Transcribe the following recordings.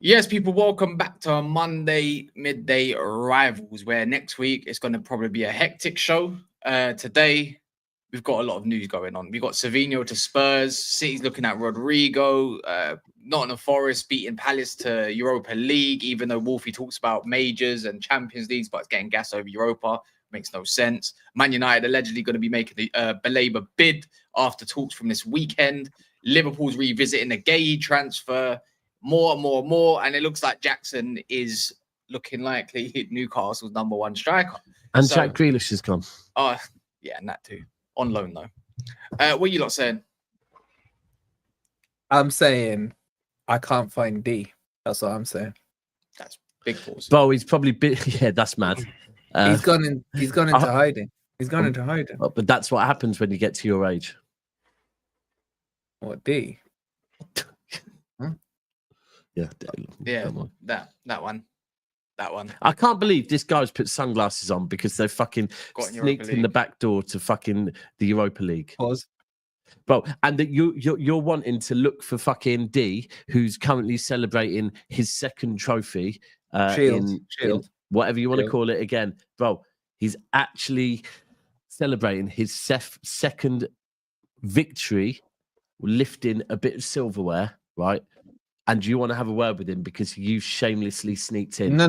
Yes, people, welcome back to our Monday midday rivals, where next week it's going to probably be a hectic show. Today, we've got a lot of news going on. We've got Savinho to Spurs, City's looking at Rodrygo, Nottingham Forest beating Palace to Europa League, even though Wolfie talks about majors and Champions Leagues, but it's getting gas over Europa. Makes no sense. Man United allegedly going to be making the Baleba bid after talks from this weekend. Liverpool's revisiting the Guehi transfer. More, and it looks like Jackson is looking likely Newcastle's #1 striker. And so, Jack Grealish has gone. Oh, yeah, and that too. On loan, though. What are you lot saying? I'm saying I can't find D. That's what I'm saying. That's big pause. Well, he's probably yeah, that's mad. He's gone into hiding. He's gone into hiding. But that's what happens when you get to your age. What, D? Yeah, that one. I can't believe this guy's put sunglasses on because they fucking sneaked in the back door to fucking the Europa League. Pause. Bro, and that you're wanting to look for fucking D, who's currently celebrating his second trophy, Shield, whatever you want to call it again, bro. He's actually celebrating his second victory, lifting a bit of silverware, right? And you want to have a word with him because you shamelessly sneaked in. No.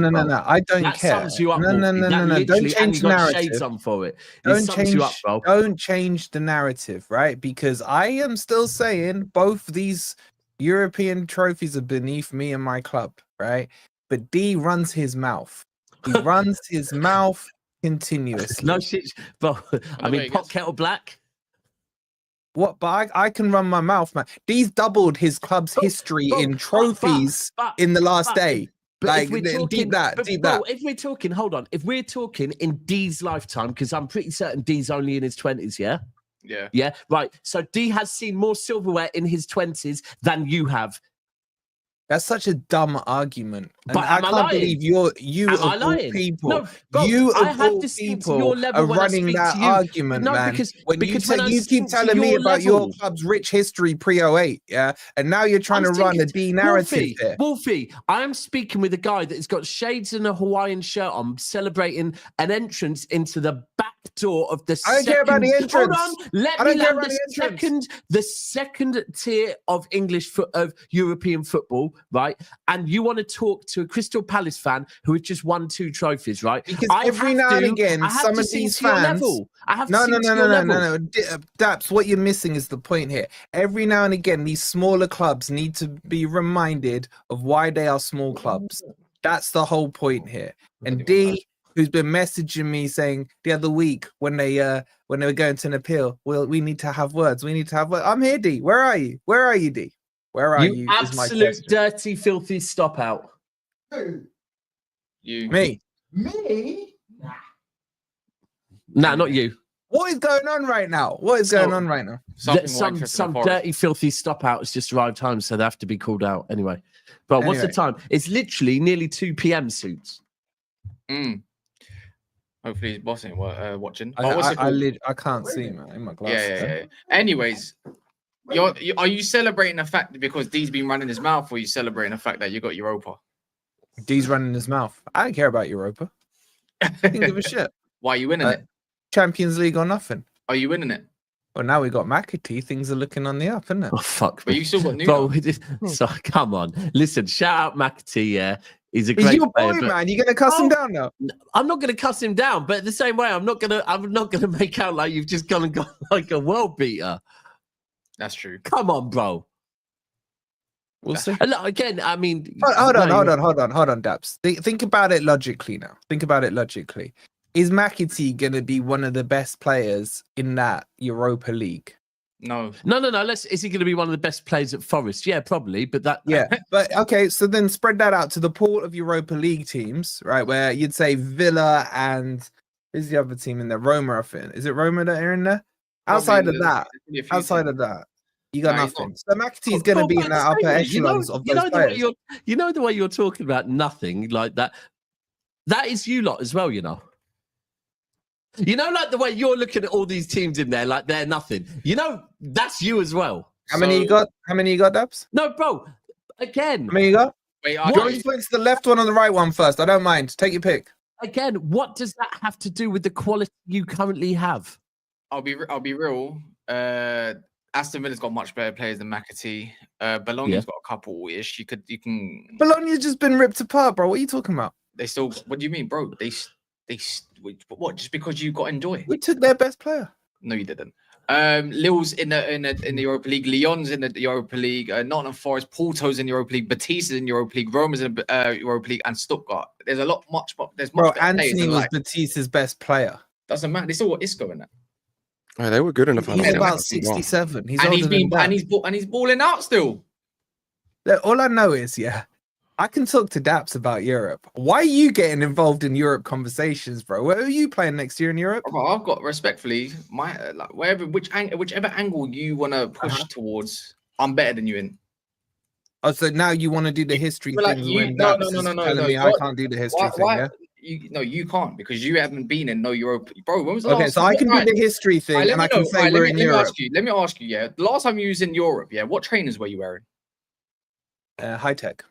I don't that care. Sums you up, no. Don't change the narrative. Shades on for it. Don't change the narrative, right? Because I am still saying both these European trophies are beneath me and my club, right? But D runs his mouth. He runs his mouth continuously. No shit, bro. I mean, pot kettle black. What? But I can run my mouth, man. D's doubled his club's history in trophies in the last day. Like, deep that. If we're talking, hold on. If we're talking in D's lifetime, because I'm pretty certain D's only in his 20s, yeah? Yeah, right. So D has seen more silverware in his 20s than you have. That's such a dumb argument. And but I can't believe you of all people, no, bro, you of all people are running that argument, man. Because you keep telling me about your club's rich history pre-08, yeah? And now you're trying to run a D narrative there. Wolfie, I am speaking with a guy that has got shades and a Hawaiian shirt on, celebrating an entrance into the back door of the I don't care about the entrance. Hold on, let me land the second tier of of European football, right? And you want to talk to a Crystal Palace fan who has just won 2 trophies, right? Because every now and again, some of these fans. No. Daps, what you're missing is the point here. Every now and again, these smaller clubs need to be reminded of why they are small clubs. That's the whole point here. And D, who's been messaging me saying the other week when they were going to an appeal, well, we need to have words. I'm here, D. Where are you? Where are you, D? Where are you? You absolute dirty, filthy stop out. You. Me? Nah, not you. What is going on right now? Some dirty, filthy stop out has just arrived home, so they have to be called out anyway. But what's the time? It's literally nearly 2 p.m. Suits. Hopefully his boss ain't watching. I can't see, man, in my glasses. Yeah. Anyways, are you celebrating the fact that because D's been running his mouth, or are you celebrating the fact that you got Europa? D's running his mouth. I don't care about Europa. I didn't give a shit. Why are you winning it? Champions League or nothing. Are you winning it? Well, now we got McAtee. Things are looking on the up, isn't it? Oh, fuck. But you still got New. So come on. Listen, shout out McAtee, yeah. He's a great He's your boy, player, man. You're gonna cuss him down now. I'm not gonna cuss him down, but the same way, I'm not gonna make out like you've just gone and got like a world beater. That's true. Come on, bro. We'll see. Look, again, I mean, hold on, Daps. Think about it logically now. Think about it logically. Is McAtee gonna be one of the best players in that Europa League? No. Is he going to be one of the best players at Forest? Yeah, probably. But that. Yeah, but okay. So then spread that out to the pool of Europa League teams, right? Where you'd say Villa and Who's the other team in there? Roma, I think. Is it Roma that are in there? Outside of that, you got nothing. So McAtee's going to be in the upper echelons of those players. You know the way you're talking about nothing like that. That is you lot as well, you know. You know, like the way you're looking at all these teams in there, like they're nothing. You know, that's you as well. How many you got? How many you got, Dubs? No, bro. Again. How many you got? Wait, do you want to point to the left one or the right one first? I don't mind. Take your pick. Again, what does that have to do with the quality you currently have? I'll be real. Aston Villa's got much better players than McAtee. Bologna's got a couple-ish. You can. Bologna's just been ripped apart, bro. What are you talking about? They still. What do you mean, bro? They. What? Just because you got Enjoy? We took their best player. No, you didn't. Lille's in the Europa League. Lyon's in the Europa League. Nottingham Forest, Porto's in the Europa League. Batista's in the Europa League. Roma's in the Europa League, and Stuttgart. There's a lot, much. There's much. Bro, Anthony was Batista's best player. Doesn't matter. They still got Isco in that. Oh, they were good enough. He's about 67. He's balling out still. All I know is, I can talk to Daps about Europe. Why are you getting involved in Europe conversations, bro? Where are you playing next year in Europe? Bro, I've got respectfully whichever angle you want to push towards, I'm better than you in. Oh, so now you want to do the history thing? No. I can't do the history thing. Yeah? You can't because you haven't been in no Europe, bro. When was the last so I can do the history thing, and I can say we're in Europe. Let me ask you. Yeah, the last time you was in Europe, what trainers were you wearing? High tech.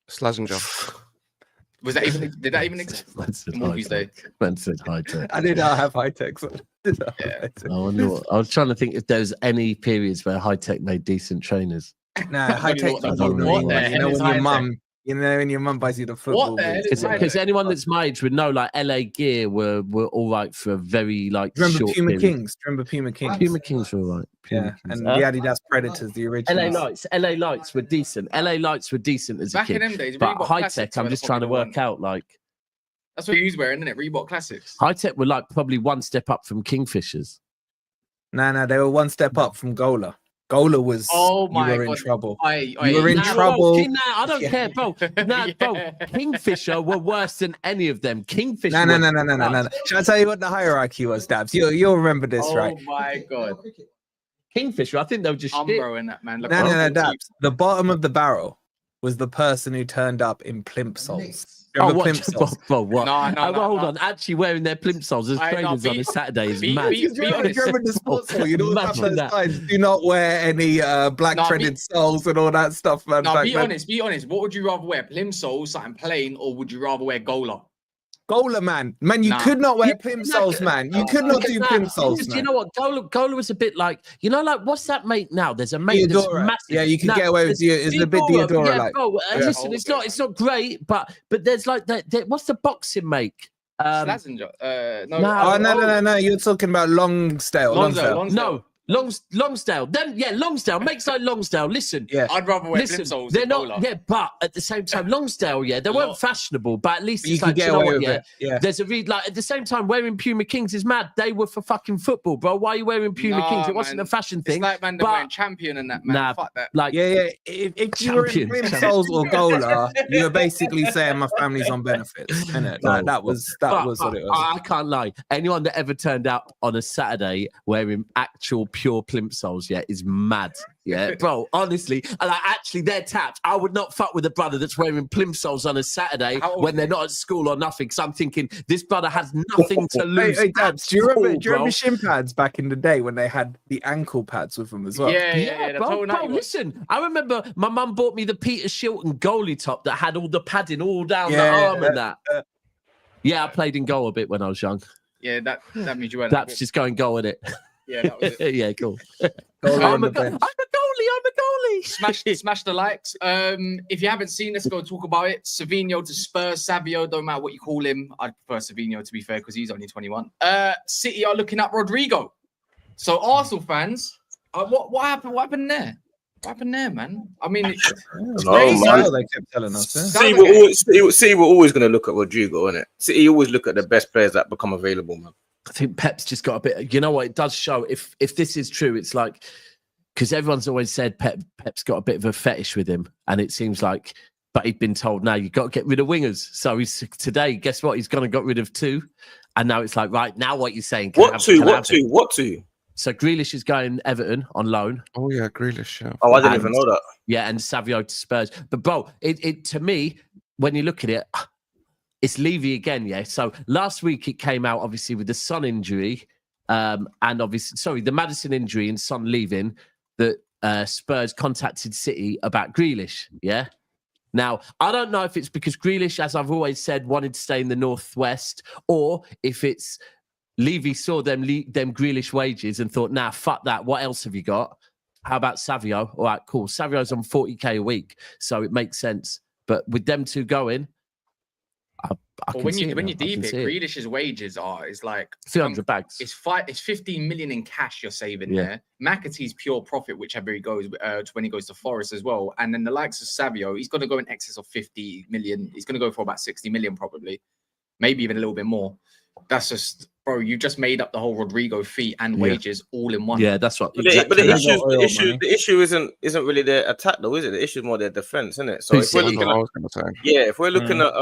Slazenger. Was that even? Did that even exist? Man said high tech. I did not have high tech. So I was trying to think if there's any periods where high tech made decent trainers. Nah, high tech. When your mum buys you the football. Because anyone that's my age would know, like LA Gear were all right for a very Remember short Puma period. Kings? Remember Puma Kings? Puma Kings were all right. And the Adidas Predators, the original. LA Lights were decent. LA Lights were decent as a kid. Back in them days, but high tech, I'm just trying to work out that's what you was wearing, isn't it? Reebok Classics. High tech were probably one step up from Kingfishers. No, they were one step up from Gola. Gola was. Oh my God. In trouble. You were in trouble. I don't care, bro. Bro. Kingfisher were worse than any of them. Kingfisher. No. Shall I tell you what the hierarchy was, Dabs? You'll remember this, right? Oh my God. Kingfisher. I think they were just. I'm throwing that, man. No, Dabs. The bottom of the barrel was the person who turned up in plimsolls. What? No, hold on. Actually wearing their plimsolls as trainers on a Saturday is mad. Remember the sports hall, you know that. Do not wear any black threaded soles and all that stuff, man. No, be honest. What would you rather wear? Plimsolls, something plain, or would you rather wear Gola? Gola, man. You could not wear plimsolls, man. You could not do plimsolls, man. Do you know what? Gola was a bit like, what's that mate now? There's a mate that's massive. Yeah, you can get away with it. It's a bit Diodora like. Listen, it's not great, but there's what's the boxing make? Slazenger. No. You're talking about Lonsdale. No. Longsdale. Then Longsdale makes like Longsdale. Listen, I'd rather wear plimsolls. They're not. Yeah, but at the same time, Longsdale. They weren't fashionable, but at least you can get away with it. There's a read at the same time wearing Puma Kings is mad. They were for fucking football, bro. Why are you wearing Puma Kings? It wasn't a fashion thing. It's like wearing Champion and that, man. Fuck that. If you were in plimsolls or Gola, you were basically saying my family's on benefits, innit? That was what it was. I can't lie. Anyone that ever turned out on a Saturday wearing actual pure plimsolls is mad. Bro, honestly, actually they're tapped. I would not fuck with a brother that's wearing plimsolls on a Saturday when they're not at school or nothing, because I'm thinking this brother has nothing to lose. Hey Dabs, do you remember shin pads back in the day when they had the ankle pads with them as well? Yeah, bro, listen, I remember my mum bought me the Peter Shilton goalie top that had all the padding all down the arm and that. I played in goal a bit when I was young. Yeah, that means you weren't. That's just going goal in it. Yeah, that was it. Yeah, cool. I'm a goalie. Smash the likes. If you haven't seen, let's go talk about it. Savinho to Spurs, Savio, don't matter what you call him. I prefer Savinho, to be fair, because he's only 21. City are looking at Rodrygo. So Arsenal fans, what happened? What happened there? What happened there, man? I mean, it's crazy. They kept telling us. City were always going to look at Rodrygo, innit? City always look at the best players that become available, man. I think Pep's just got a bit. You know what? It does show. If this is true, it's like because everyone's always said Pep's got a bit of a fetish with him, and it seems like but he'd been told, now you've got to get rid of wingers. So he's today, guess what? He's going to got rid of 2. And now it's like, right, now what you're saying? What two? So Grealish is going Everton on loan. Oh, yeah, Grealish. Yeah. Oh, I didn't even know that. Yeah, and Savio to Spurs. But, bro, it to me, when you look at it, it's Levy again, yeah? So last week it came out, obviously, with the Son injury and obviously, the Maddison injury and Son leaving, that Spurs contacted City about Grealish, yeah? Now, I don't know if it's because Grealish, as I've always said, wanted to stay in the Northwest, or if it's Levy saw them Grealish wages and thought, nah, fuck that. What else have you got? How about Savio? All right, cool. Savio's on 40k a week, so it makes sense. But with them 2 going, when you deep it, Grealish's wages is like 300 bags. It's 15 million in cash you're saving there. McAtee's pure profit, whichever he goes when he goes to Forest as well, and then the likes of Savio, he's going to go in excess of 50 million. He's going to go for about 60 million probably, maybe even a little bit more. That's just, bro. You just made up the whole Rodrygo fee and wages all in one. Yeah, that's what. But the issue isn't really their attack though, is it? The issue is more their defense, isn't it? So if we're looking if we're looking at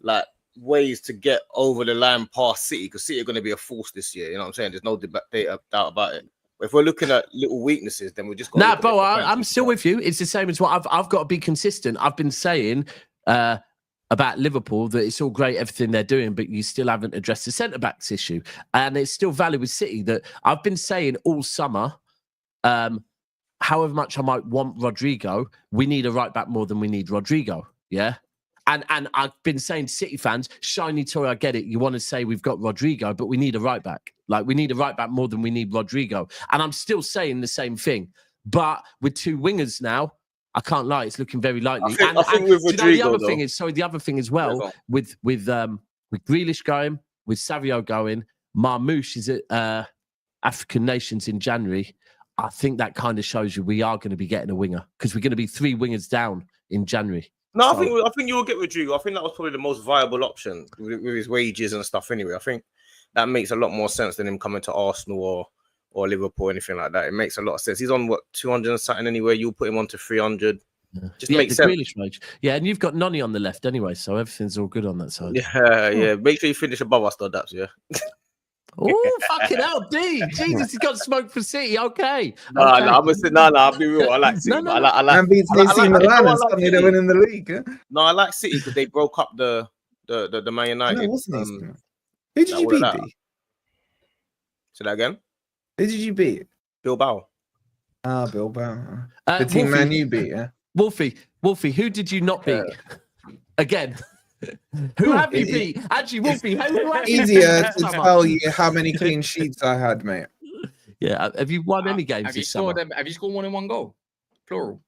like ways to get over the line past City, because City are going to be a force this year. You know what I'm saying? There's no doubt about it. But if we're looking at little weaknesses, then we just got. Nah, bro, I'm still with you. It's the same as what I've got to be consistent. I've been saying about Liverpool that it's all great, everything they're doing, but you still haven't addressed the centre backs issue, and it's still valid with City that I've been saying all summer. However much I might want Rodrygo, we need a right back more than we need Rodrygo. Yeah. And I've been saying to City fans, shiny toy, I get it. You want to say we've got Rodrygo, but we need a right back. Like, we need a right back more than we need Rodrygo. And I'm still saying the same thing. But with 2 wingers now, I can't lie, it's looking very likely. I think with Rodrygo, the other thing as well, with Grealish going, with Savio going, Marmoush is at African Nations in January. I think that kind of shows you we are going to be getting a winger, because we're going to be 3 wingers down in January. No, I think you will get Rodrygo. I think that was probably the most viable option with his wages and stuff. Anyway, I think that makes a lot more sense than him coming to Arsenal or Liverpool or anything like that. It makes a lot of sense. He's on 200 and something anyway. You'll put him on to 300. Just makes sense. Yeah, and you've got Noni on the left anyway, so everything's all good on that side. Yeah. Make sure you finish above us, though, Daps. Yeah. Oh, fucking hell, D. Jesus, he's got smoked for City. Okay. No, I'll be real. I like City. I like Milan and suddenly they're winning the league. Yeah? No, I like City because they broke up the Man United. Who did you beat, D? Say that again? Who did you beat? Bilbao. Bilbao. The team Man U beat, yeah? Wolfie, who did you not beat? Again. Who have you beat? Actually, Wolfie, easier to tell you how many clean sheets I had, mate. Yeah, have you won any games? Have you scored more than 1 goal? Plural.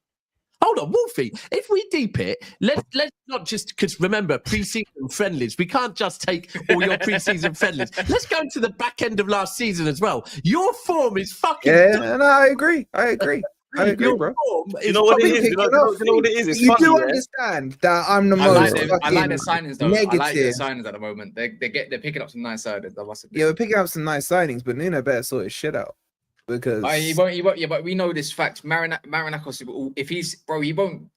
Hold on, Wolfie. If we deep it, let's not just, because remember, pre-season friendlies. We can't just take all your pre-season friendlies. Let's go to the back end of last season as well. Your form is fucking. Yeah, no, I agree, bro. You know what it is? You know what it is? It's you funny, do understand that I'm the most. I like the signings though. Negative. I like the signings at the moment. They're picking up some nice signings. Yeah, we're picking up some nice signings, but Nuno better sort his shit out because he won't. Yeah, but we know this fact. Marinakos, if he's he won't.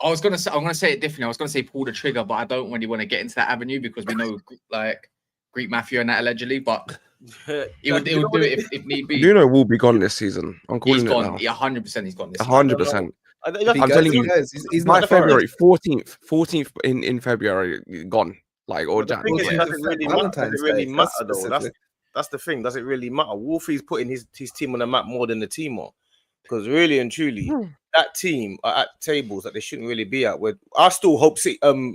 I'm gonna say it differently. I was gonna say pull the trigger, but I don't really want to get into that avenue because we know like Greek mafia and that allegedly, but. He would do it if need be. Nuno will be gone this season. I'm calling it now. Yeah, 100%. He's gone this 100%. I'm telling you, he's not February 14th in February gone. Like or January. Does it really matter though? That's the thing. Does it really matter? Wolfie's putting his team on the map more than the team are. Because really and truly, that team are at tables that they shouldn't really be at. I still hope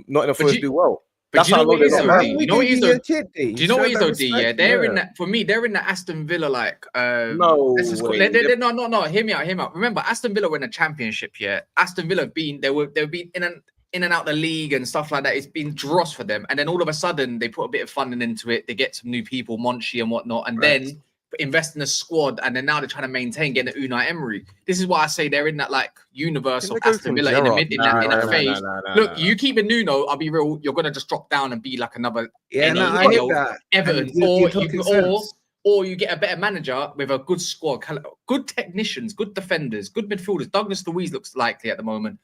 Nottingham Forest do well. But you know what it is, though, D? You know what it is, though? Do you know what it is, though, D? Yeah, they're in that. For me, they're in the Aston Villa, like. No. No. Hear me out. Remember, Aston Villa were in a championship. Yeah, Aston Villa they've been in and out the league and stuff like that. It's been dross for them, and then all of a sudden they put a bit of funding into it. They get some new people, Monchi and whatnot, and then invest in a squad, and then now they're trying to maintain getting the Unai Emery. This is why I say they're in that like universe of Aston Villa in that phase. Look, you keep it Nuno, I'll be real, you're gonna just drop down and be like another Everton, or you get a better manager with a good squad, good technicians, good defenders, good midfielders. Douglas Luiz looks likely at the moment.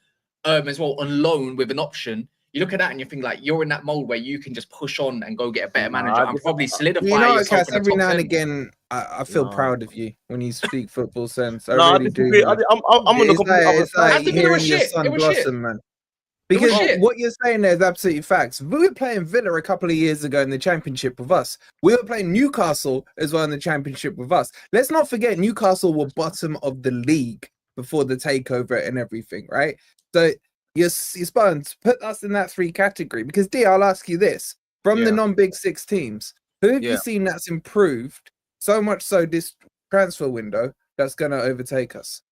as well on loan with an option. You look at that and you think like you're in that mold where you can just push on and go get a better manager and probably solidify yourself. Cass, every now and again, I feel proud of you when you speak football sense. I really do. I'm on the complete other side. It's like hearing your son blossom, man. Because what you're saying there is absolutely facts. We were playing Villa a couple of years ago in the Championship with us. We were playing Newcastle as well in the Championship with us. Let's not forget Newcastle were bottom of the league before the takeover and everything, right? So you're spun to put us in that 3 category. Because D, I'll ask you this: from the non-Big 6 teams, who have you seen that's improved so much so this transfer window that's going to overtake us?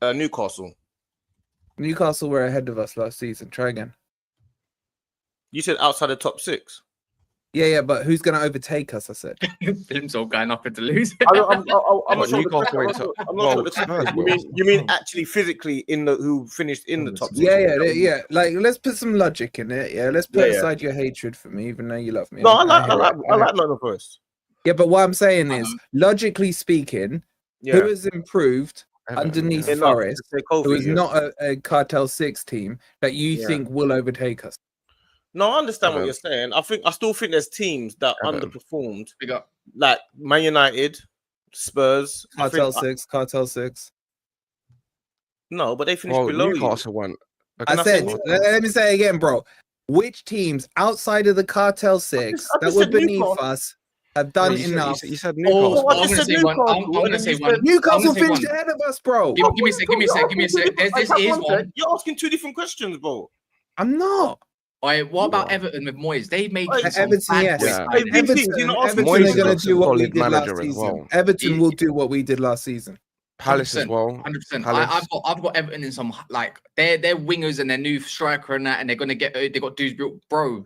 Newcastle. Newcastle were ahead of us last season. Try again. You said outside the top 6. Yeah, but who's going to overtake us? I said. Film's all going up into lose. I'm not sure. You mean actually physically who finished in the top 6? Yeah. Like, let's put some logic in it. Yeah, let's put aside your hatred for me, even though you love me. No, I like Nottingham Forest. Yeah, but what I'm saying is, logically speaking, who has improved underneath Forest, who is not a Cartel 6 team that you think will overtake us? No, I understand what you're saying. I still think there's teams that underperformed, like Man United, Spurs, Cartel 6. No, but they finished below Newcastle won. I said, let me say it again, bro. Which teams outside of the Cartel 6 that were beneath us have done enough? You said Newcastle. I'm going to say one. Newcastle finished ahead of us, bro. Give me a sec. This is one. You're asking 2 different questions, bro. I'm not. What about Everton with Moyes? They made Everton, yes. Everton are going to do what we did last season. Everton will do what we did last season. Palace as well. 100%. I've got Everton in some like they're wingers and their new striker and that, and they're gonna get they got dudes built, bro.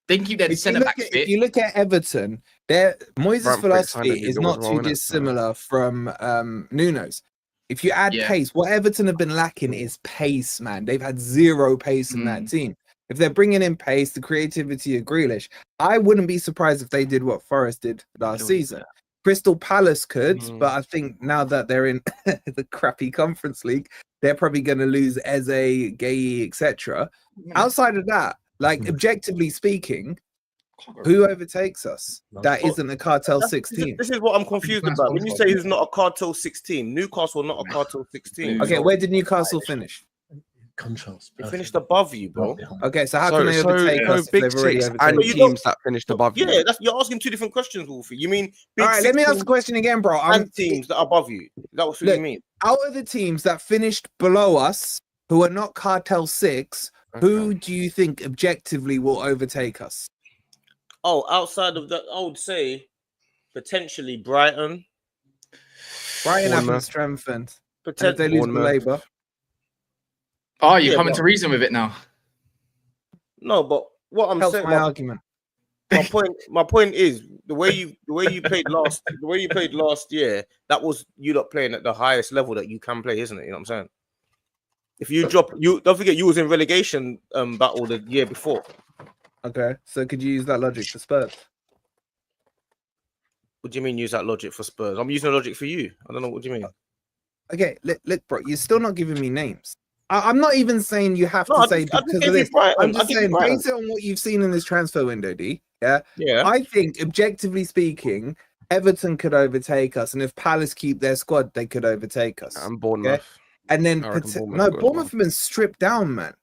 They can keep their centre back fit. If you look at Everton, Moyes' philosophy is not too dissimilar from Nuno's. If you add pace, what Everton have been lacking is pace, man. They've had 0 pace in that team. If they're bringing in pace, the creativity of Grealish, I wouldn't be surprised if they did what Forest did last season. Crystal Palace could, but I think now that they're in the crappy Conference League, they're probably going to lose Eze, Guehi, etc. Outside of that, like objectively speaking, who overtakes us? That isn't a Cartel 6 team. This is what I'm confused about. When you say who's not a Cartel 6 team, Newcastle not a Cartel 6 team. Okay, where did Newcastle finish? Contrast. They finished above you, bro. Okay, so how can they overtake us? Big 6 and teams that finished above you. Yeah, you're asking 2 different questions, Wolfie. You mean big all right? Let me ask the question again, bro. And teams that are above you. Is that what you mean? Out of the teams that finished below us, who are not Cartel 6, who do you think objectively will overtake us? Oh, outside of that, I would say potentially Brighton. Brighton haven't strengthened. Potentially they lose Baleba. Oh, you're coming to reason with it now. No, but what I'm saying, my argument. My point is the way you played last year. That was you lot playing at the highest level that you can play, isn't it? You know what I'm saying? If you drop, you don't forget you was in relegation battle the year before. Okay, so could you use that logic for Spurs? What do you mean use that logic for Spurs? I'm using the logic for you. I don't know what do you mean. Okay, look, bro, you're still not giving me names. I'm not even saying you have to say because of this. I'm just saying, based on what you've seen in this transfer window, D. Yeah. I think, objectively speaking, Everton could overtake us, and if Palace keep their squad, they could overtake us. And Bournemouth. Okay? And then Bournemouth have been stripped down, man.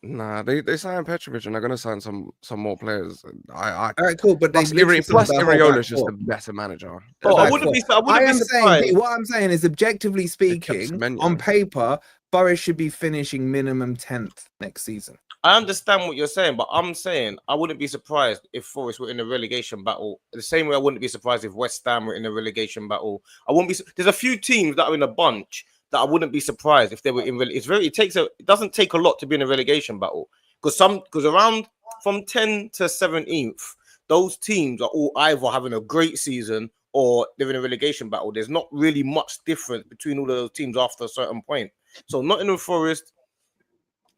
Nah, they signed Petrovic and they're gonna sign some more players. All right, cool, but plus Iriola's just a better manager. I wouldn't be surprised. What I'm saying is, objectively speaking, on paper, Forest should be finishing minimum 10th next season. I understand what you're saying, but I'm saying I wouldn't be surprised if Forest were in a relegation battle. The same way I wouldn't be surprised if West Ham were in a relegation battle. There's a few teams that are in a bunch that I wouldn't be surprised if they were in. It doesn't take a lot to be in a relegation battle because around from 10 to 17th, those teams are all either having a great season or they're in a relegation battle. There's not really much difference between all of those teams after a certain point. So Nottingham Forest,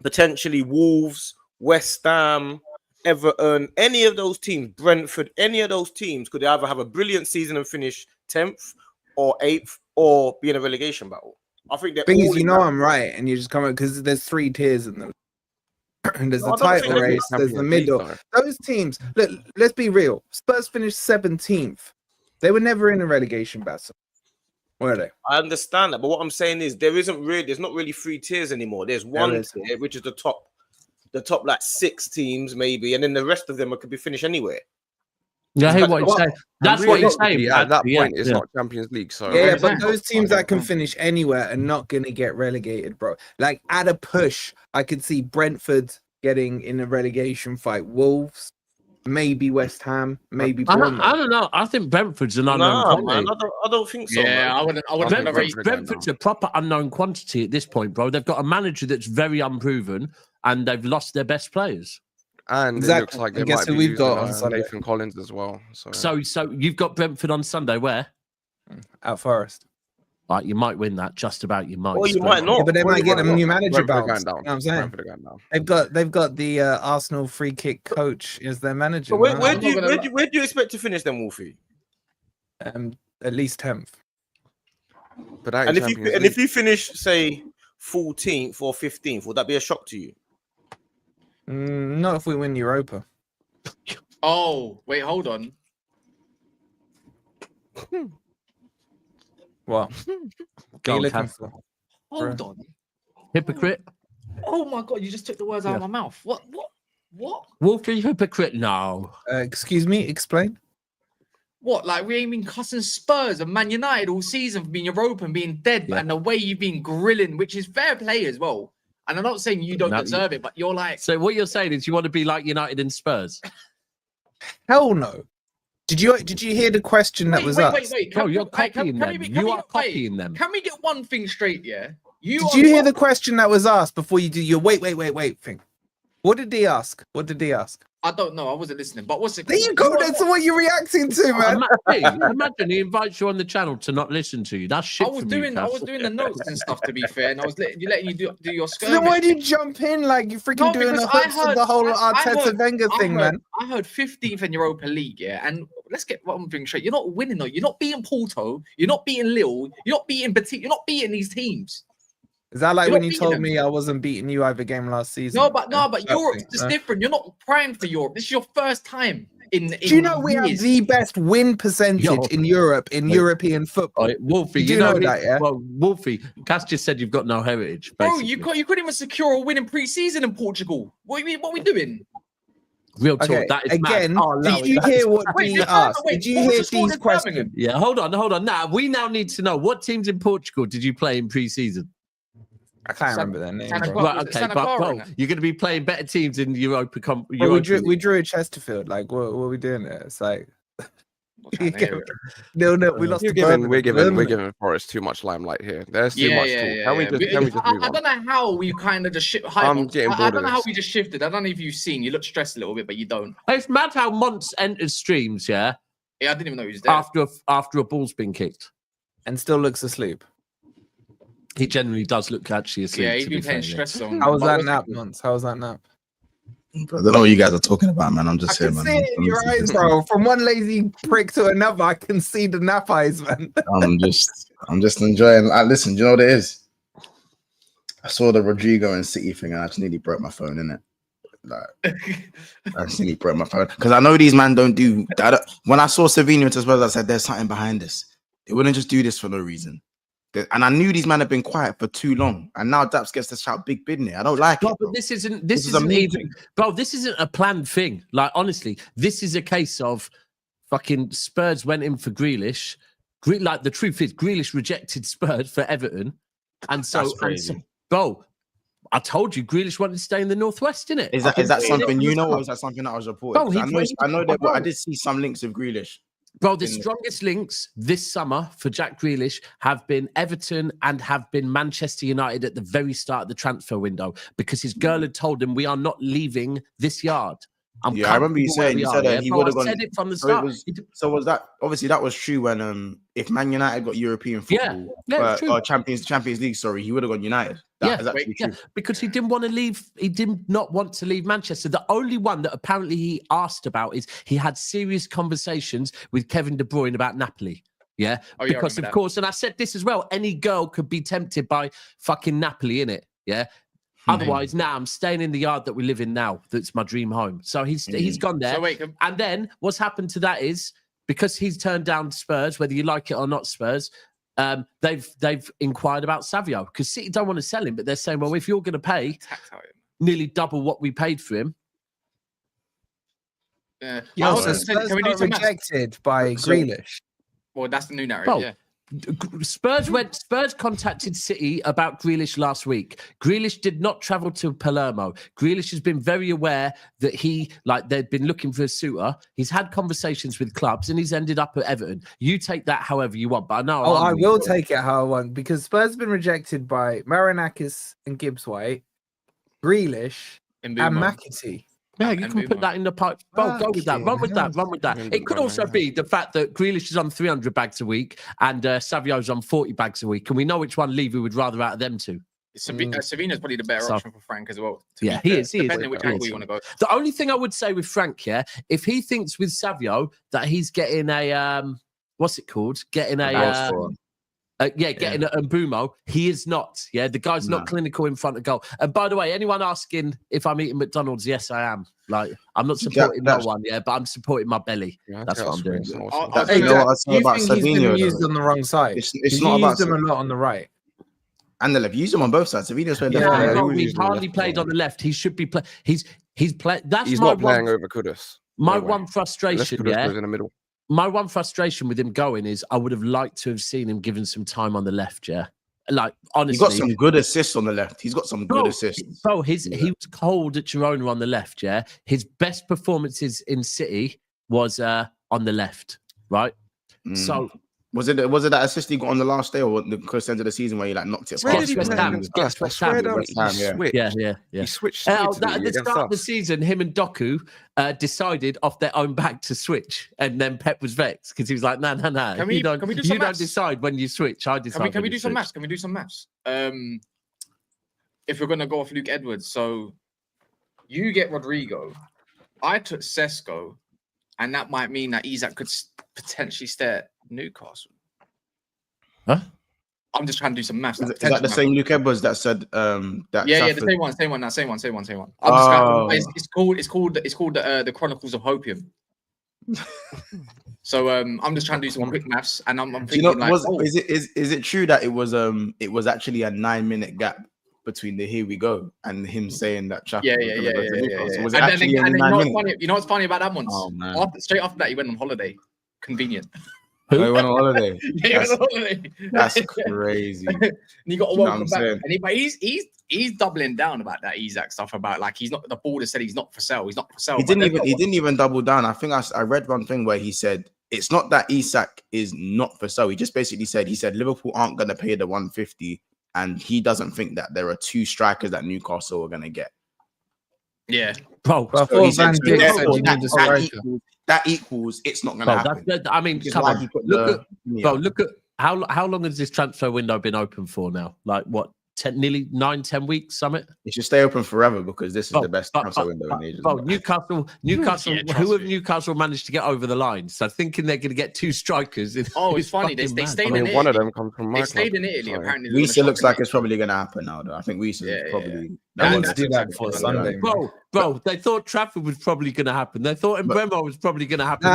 potentially Wolves, West Ham, Everton, any of those teams, Brentford, any of those teams could either have a brilliant season and finish 10th or 8th or be in a relegation battle. I think they're Thing all is, you know I'm right, and you just come because there's 3 tiers in them. And there's the title race, there's the middle. Those teams, look, let's be real. Spurs finished 17th. They were never in a relegation battle, were they? I understand that, but what I'm saying is there's not really 3 tiers anymore. There's one tier, which is the top like 6 teams maybe, and then the rest of them could be finished anywhere. Yeah, I hear what you're saying. That's what you're saying. At that point, it's not Champions League. So but those teams that can finish anywhere are not going to get relegated, bro. Like at a push, I could see Brentford getting in a relegation fight. Wolves, maybe West Ham, maybe Bournemouth. I don't know. I think Brentford's an unknown quantity. I don't think so. Yeah, I wouldn't. Brentford's a proper unknown quantity at this point, bro. They've got a manager that's very unproven, and they've lost their best players. And it looks like they might be we've got on Sunday. Nathan Collins as well. So you've got Brentford on Sunday. Where? At Forest. Right, you might win that. Just about. You might. Well, you might not. Yeah, but they might get a new manager bounce. You know what I'm saying? They've got the Arsenal free kick coach as their manager. So where do you expect to finish then, Wolfie? At least 10th. But if you finish say 14th or 15th, would that be a shock to you? Not if we win Europa. Oh, wait, hold on. What? Hold on. Hypocrite. Oh my God, you just took the words out of my mouth. What? Wolfie, hypocrite? No. Excuse me, explain. What? Like we ain't been cussing Spurs and Man United all season for being Europa and being dead, and the way you've been grilling, which is fair play as well. And I'm not saying you don't deserve it, but you're like... So what you're saying is you want to be like United and Spurs? Hell no. Did you hear the question that was asked? Wait. You're copying them. You are copying them. Can we get one thing straight, yeah? Did you hear the question that was asked before you do your wait thing? What did he ask? I don't know. I wasn't listening. But what's it called? There you go. That's what you're reacting to, man. Imagine he invites you on the channel to not listen to you. That's shit. I was doing the notes and stuff. To be fair, and I was letting you do your skirmish. So then why do you jump in like you freaking doing the whole Arteta Wenger thing, man? I heard 15th in Europa League, yeah. And let's get one thing straight. You're not winning though. You're not beating Porto. You're not beating Lille. You're not beating Betis. You're not beating these teams. Is that like when you told me I wasn't beating you either game last season? No, but Europe's just different. You're not primed for Europe. This is your first time in Do you know we have the best win percentage in Europe in European football? Wolfie, you know that, yeah? Well, Wolfie, Cass just said you've got no heritage. Basically. Bro, you couldn't even secure a win in pre-season in Portugal. What are we doing? Real talk. That is again. Did you hear what he asked? Did you hear these questions? Yeah, hold on. Now we need to know what teams in Portugal did you play in pre-season? I can't remember their name. Right, okay, but you're going to be playing better teams in Europa. We drew a Chesterfield. Like, what are we doing there? It's like, no, we lost. We're giving Forest too much limelight here. There's too much talk. Can we just move on? I don't know how we kind of just shifted. I don't know how we just shifted. I don't know if you've seen. You look stressed a little bit, but you don't. It's mad how Monts enters streams. Yeah, I didn't even know he was there after a ball's been kicked, and still looks asleep. He generally does look actually asleep. Yeah, he's been playing stress on. How was that nap, Monts? How was that nap? I don't know what you guys are talking about, man. I'm just here, man. I can see it in your eyes, bro. From one lazy prick to another, I can see the nap eyes, man. I'm just enjoying. Listen, do you know what it is? I saw the Rodrygo and City thing, and I just nearly broke my phone, innit? Like, I just nearly broke my phone because I know these man don't do. When I saw Savinho as well, I said there's something behind this. They wouldn't just do this for no reason. And I knew these men have been quiet for too long, and now Daps gets to shout big bid in it. I don't like it. But this isn't even, bro. This isn't a planned thing. Like honestly, this is a case of fucking Spurs went in for Grealish. Like the truth is, Grealish rejected Spurs for Everton, and so, bro. I told you, Grealish wanted to stay in the Northwest, innit? Is that something you know, or is that something that was reported? I know that, but I did see some links of Grealish. Bro, the strongest links this summer for Jack Grealish have been Everton and have been Manchester United at the very start of the transfer window because his girl had told him, we are not leaving this yard. I remember you saying that he would have gone. Said it from the start. So was that obviously that was true when if Man United got European football or Champions League, sorry, he would have gone United. That is actually true. Because he didn't want to leave. He did not want to leave Manchester. The only one that apparently he asked about is he had serious conversations with Kevin De Bruyne about Napoli. Yeah, because of course, and I said this as well, any girl could be tempted by fucking Napoli, innit? Yeah. Otherwise, now I'm staying in the yard that we live in now. That's my dream home. So he's gone there. So and then what's happened to that is because he's turned down Spurs, whether you like it or not, Spurs. They've inquired about Savio because City don't want to sell him, but they're saying, well, if you're going to pay nearly double what we paid for him. So Spurs got rejected by Grealish. Well, that's the new narrative. Spurs contacted City about Grealish last week. Grealish did not travel to Palermo. Grealish has been very aware that they'd been looking for a suitor. He's had conversations with clubs and he's ended up at Everton. You take that however you want, but I know. I will take it how I want because Spurs have been rejected by Marinakis and Gibbs-White, Grealish, and McAtee. Yeah, you can put that in the pipe. Well, go with that. Run with that. It could also be the fact that Grealish is on 300 bags a week and Savio's on 40 bags a week. And we know which one Levy would rather out of them two. Savino's probably the better option for Frank as well. Yeah, he is. Depending which angle you want to go. The only thing I would say with Frank, if he thinks with Savio that he's getting a, what's it called? Getting a... getting a Mbumo. He is not. Yeah, the guy's not clinical in front of goal. And by the way, anyone asking if I'm eating McDonald's, yes, I am. Like, I'm not supporting no one, but I'm supporting my belly. That's what I'm doing. You know what I say about Savino? He's been used on the wrong side. It's not about him a lot on the right. And the left. Use him on both sides. Savino's played he's hardly played on the left. He should be playing. He's played. He's not playing over Kudus. My one frustration, in the middle. My one frustration with him going is I would have liked to have seen him given some time on the left, Like, honestly. He got some good assists on the left. He's got some good assists. Bro, he was cold at Girona on the left, His best performances in City was on the left, right? So... Was it that assist he got on the last day or the close end of the season where he knocked it? Yeah. He switched. At the start of the season, him and Doku decided off their own back to switch, and then Pep was vexed because he was like, "No, you don't decide when you switch. I decide." Can we do some maths? Can we do some maths? If we're gonna go off Luke Edwards, so you get Rodrygo, I took Sesko, and that might mean that Isak could potentially stay at Newcastle. Huh? I'm just trying to do some maths. Is that the same Luke Edwards that said that? Yeah, the same one. I'm just it's called the Chronicles of Hopium. So I'm just trying to do some quick maths, and I'm thinking is it true that it was actually a 9-minute gap between the here we go and him saying that Chafford was it actually a 9 minutes? You know what's funny about that one? Oh, man. Straight after that, he went on holiday. Convenient. He went on holiday. That's crazy. And you got to welcome back. But he's doubling down about that Isak stuff about he's not. The board has said he's not for sale. He's not for sale. He didn't even double down. I think I read one thing where he said it's not that Isak is not for sale. He just basically said Liverpool aren't going to pay the 150, and he doesn't think that there are 2 strikers that Newcastle are going to get. Yeah, bro. That equals it's not going to happen. I mean, come on. Look at how long has this transfer window been open for now? Like what? Nearly 9-10 weeks, Summit. It should stay open forever because this is the best transfer window in ages. Newcastle. Who have Newcastle managed to get over the line? So thinking they're going to get 2 strikers. It's funny. They stayed in Italy. One of them comes from my club. They stayed in Italy. Apparently, Wiese looks like it's probably going to happen now. Though I think Wiese is probably. I want to do that before Sunday, bro. They thought Trafford was probably going to happen. They thought Mbeumo was probably going to happen.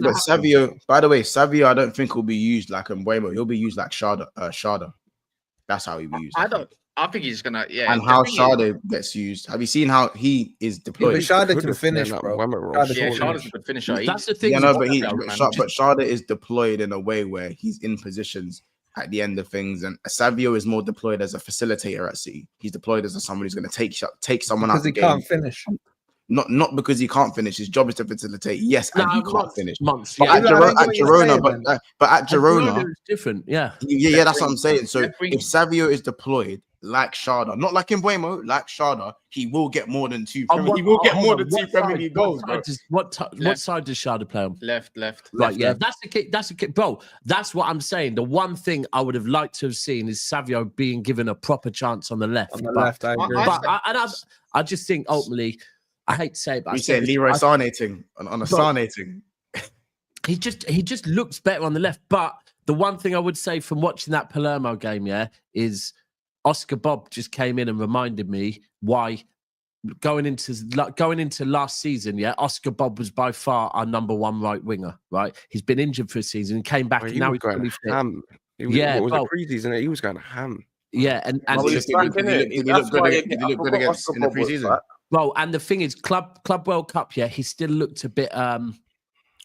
But Savio. By the way, Savio, I don't think will be used like Mbeumo. He'll be used like Sharda. That's how he will use. I think he's gonna. Yeah. And how Sharda gets used. Have you seen how he is deployed? But Sharda can finish, bro. Sharda's a good finisher. That's the thing. But Sharda is deployed in a way where he's in positions at the end of things, and Savio is more deployed as a facilitator at City. He's deployed as someone who's going to take someone out. Because he can't finish. Not because he can't finish. His job is to facilitate. Yes, and he can't finish. But at Girona, it's different. Yeah. That's what I'm saying. So if Savio is deployed like Sharda, not like Mbeumo, like Sharda, he will get more than 2. He will get more than 2 Premier League goals. What side does Sharda play on? Left. Right. Yeah. That's the key. That's the key, bro. That's what I'm saying. The one thing I would have liked to have seen is Savio being given a proper chance on the left. I agree. I just think ultimately. I hate to say it, but we say Leroy Sané on a Sané thing. he just looks better on the left. But the one thing I would say from watching that Palermo game, is Oscar Bob just came in and reminded me why going into last season, Oscar Bob was by far our number one right winger, right? He's been injured for a season and came back, and now he's fully fit. Ham. What was it, preseason? He was going ham. Yeah, and did he look good against in the preseason? Well, and the thing is, Club World Cup, he still looked a bit.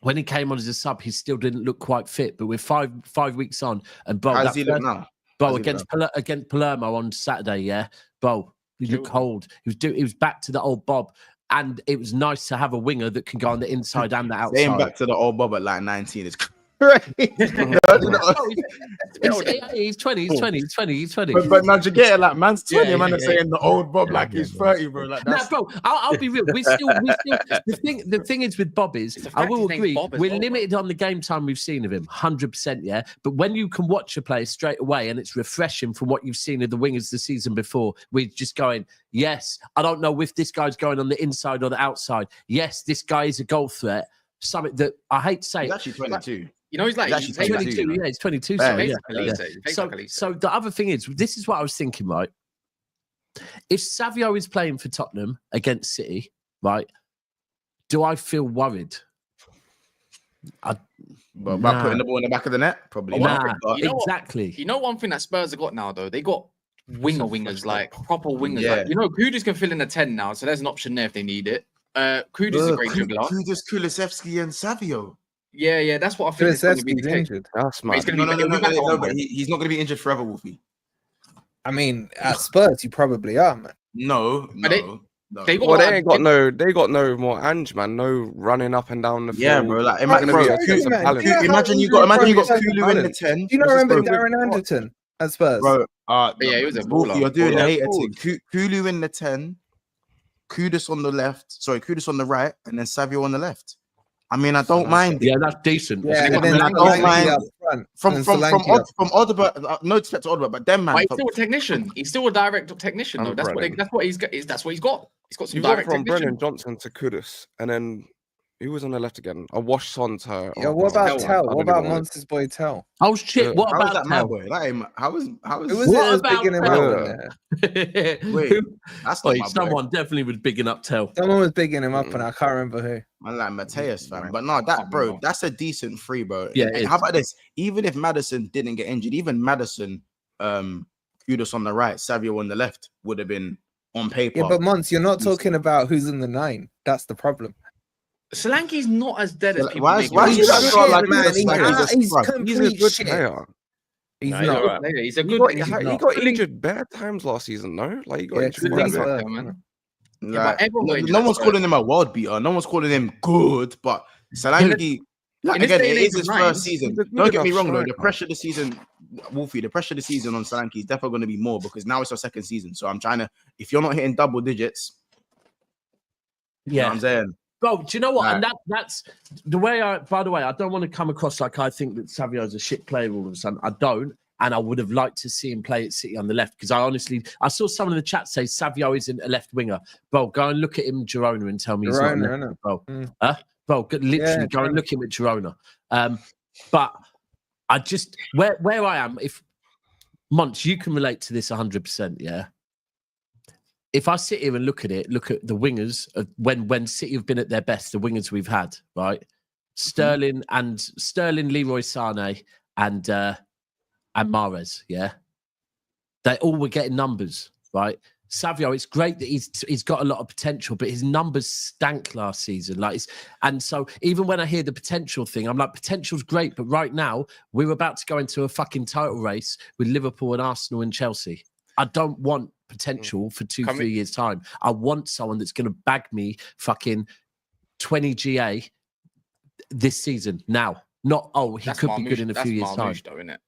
When he came on as a sub, he still didn't look quite fit. But we're five weeks on, and bro, how does he look now? Bro, against Palermo on Saturday, bro, he looked cold. He was back to the old Bob, and it was nice to have a winger that can go on the inside and the outside. Saying back to the old Bob at like 19 is He's 20. But now you get it, like man's 20, man is saying the old Bob like he's 30, bro. Like that's... Nah, bro, I'll be real. We're still the thing is with Bob is, I will agree, we're limited on the game time we've seen of him, 100%, But when you can watch a player straight away and it's refreshing from what you've seen of the wingers the season before, we're just going, yes, I don't know if this guy's going on the inside or the outside. Yes, this guy is a goal threat. Something that I hate to say. He's actually 22. You know, he's 22. Yeah, he's 22. So the other thing is, this is what I was thinking, right? If Savio is playing for Tottenham against City, right, do I feel worried? About putting the ball in the back of the net? Probably not. Exactly. You know one thing that Spurs have got now, though? They got wingers, like proper wingers. Yeah. Like, you know, Kudus can fill in a 10 now, so there's an option there if they need it. Kudus is a great dribbler. Kudus, Kulusevski, and Savio. Yeah, that's what I think. Kulusevski's injured. That's mad. No, but he's not going to be injured forever, Wolfie. I mean, at Spurs, you probably are, man. No. They got no more Ange, man. No running up and down the field. Yeah, bro. Like, imagine you got Kulu in the 10. Do you not remember Darren Anderton at Spurs? Bro, he was a baller. You're doing a hater thing. Kulu in the 10. Kudus on the left, Kudus on the right, and then Savio on the left. I mean, I don't mind. Yeah, that's decent. Yeah, and then I don't mind from Odegaard. No disrespect to Odegaard, but them man. He's still a technician. He's still a direct technician, though. That's what he's got. That's what he's got. He's got some direct from technician. Brennan Johnson to Kudus, and then he was on the left again. I watched Son to. Yeah, what about Tell? What about Monsters Boy Tell? Oh shit! What about that, my boy? How was bigging him up? Wait, that's not my someone boy. Definitely was bigging up Tell. Someone was bigging him up, and I can't remember who. Man, like Mateus, fam. But no, that bro, that's a decent free, bro. Yeah. And how about this? Even if Maddison didn't get injured, even Maddison, Kudus on the right, Savio on the left would have been on paper. Yeah, but Mons, you're not talking about who's in the 9. That's the problem. Solanke's not as dead as people why make is him. He's complete shit. He's not. He's a good. He got injured bad times last season, no? Like he got injured. No one's calling him a world beater. No one's calling him good, but Solanke. Again, it is his first season. Don't get me wrong, though. The pressure of the season, Wolfie, the pressure of the season on Solanke is definitely going to be more because now it's our second season. So I'm trying to. If you're not hitting double digits, you know what I'm saying. Bro, do you know what? Right. And that's the way by the way, I don't want to come across like I think that Savio's a shit player all of a sudden. I don't. And I would have liked to see him play at City on the left because I saw someone in the chat say Savio isn't a left winger. Bro, go and look at him, Girona, and tell me he's not a left winger, bro. Bro, literally go and look at him at Girona. But I just, where I am, if, Monch, you can relate to this 100%, yeah? If I sit here and look at the wingers of when City have been at their best, the wingers we've had, right? Sterling, Leroy Sané, and Mahrez, yeah? They all were getting numbers, right? Savio, it's great that he's got a lot of potential, but his numbers stank last season. And so even when I hear the potential thing, I'm like, potential's great, but right now we're about to go into a fucking title race with Liverpool and Arsenal and Chelsea. I don't want potential for 2-3 years' time. I want someone that's going to bag me fucking 20 GA this season now. Not, he could be good in a few years' time. Though, isn't it?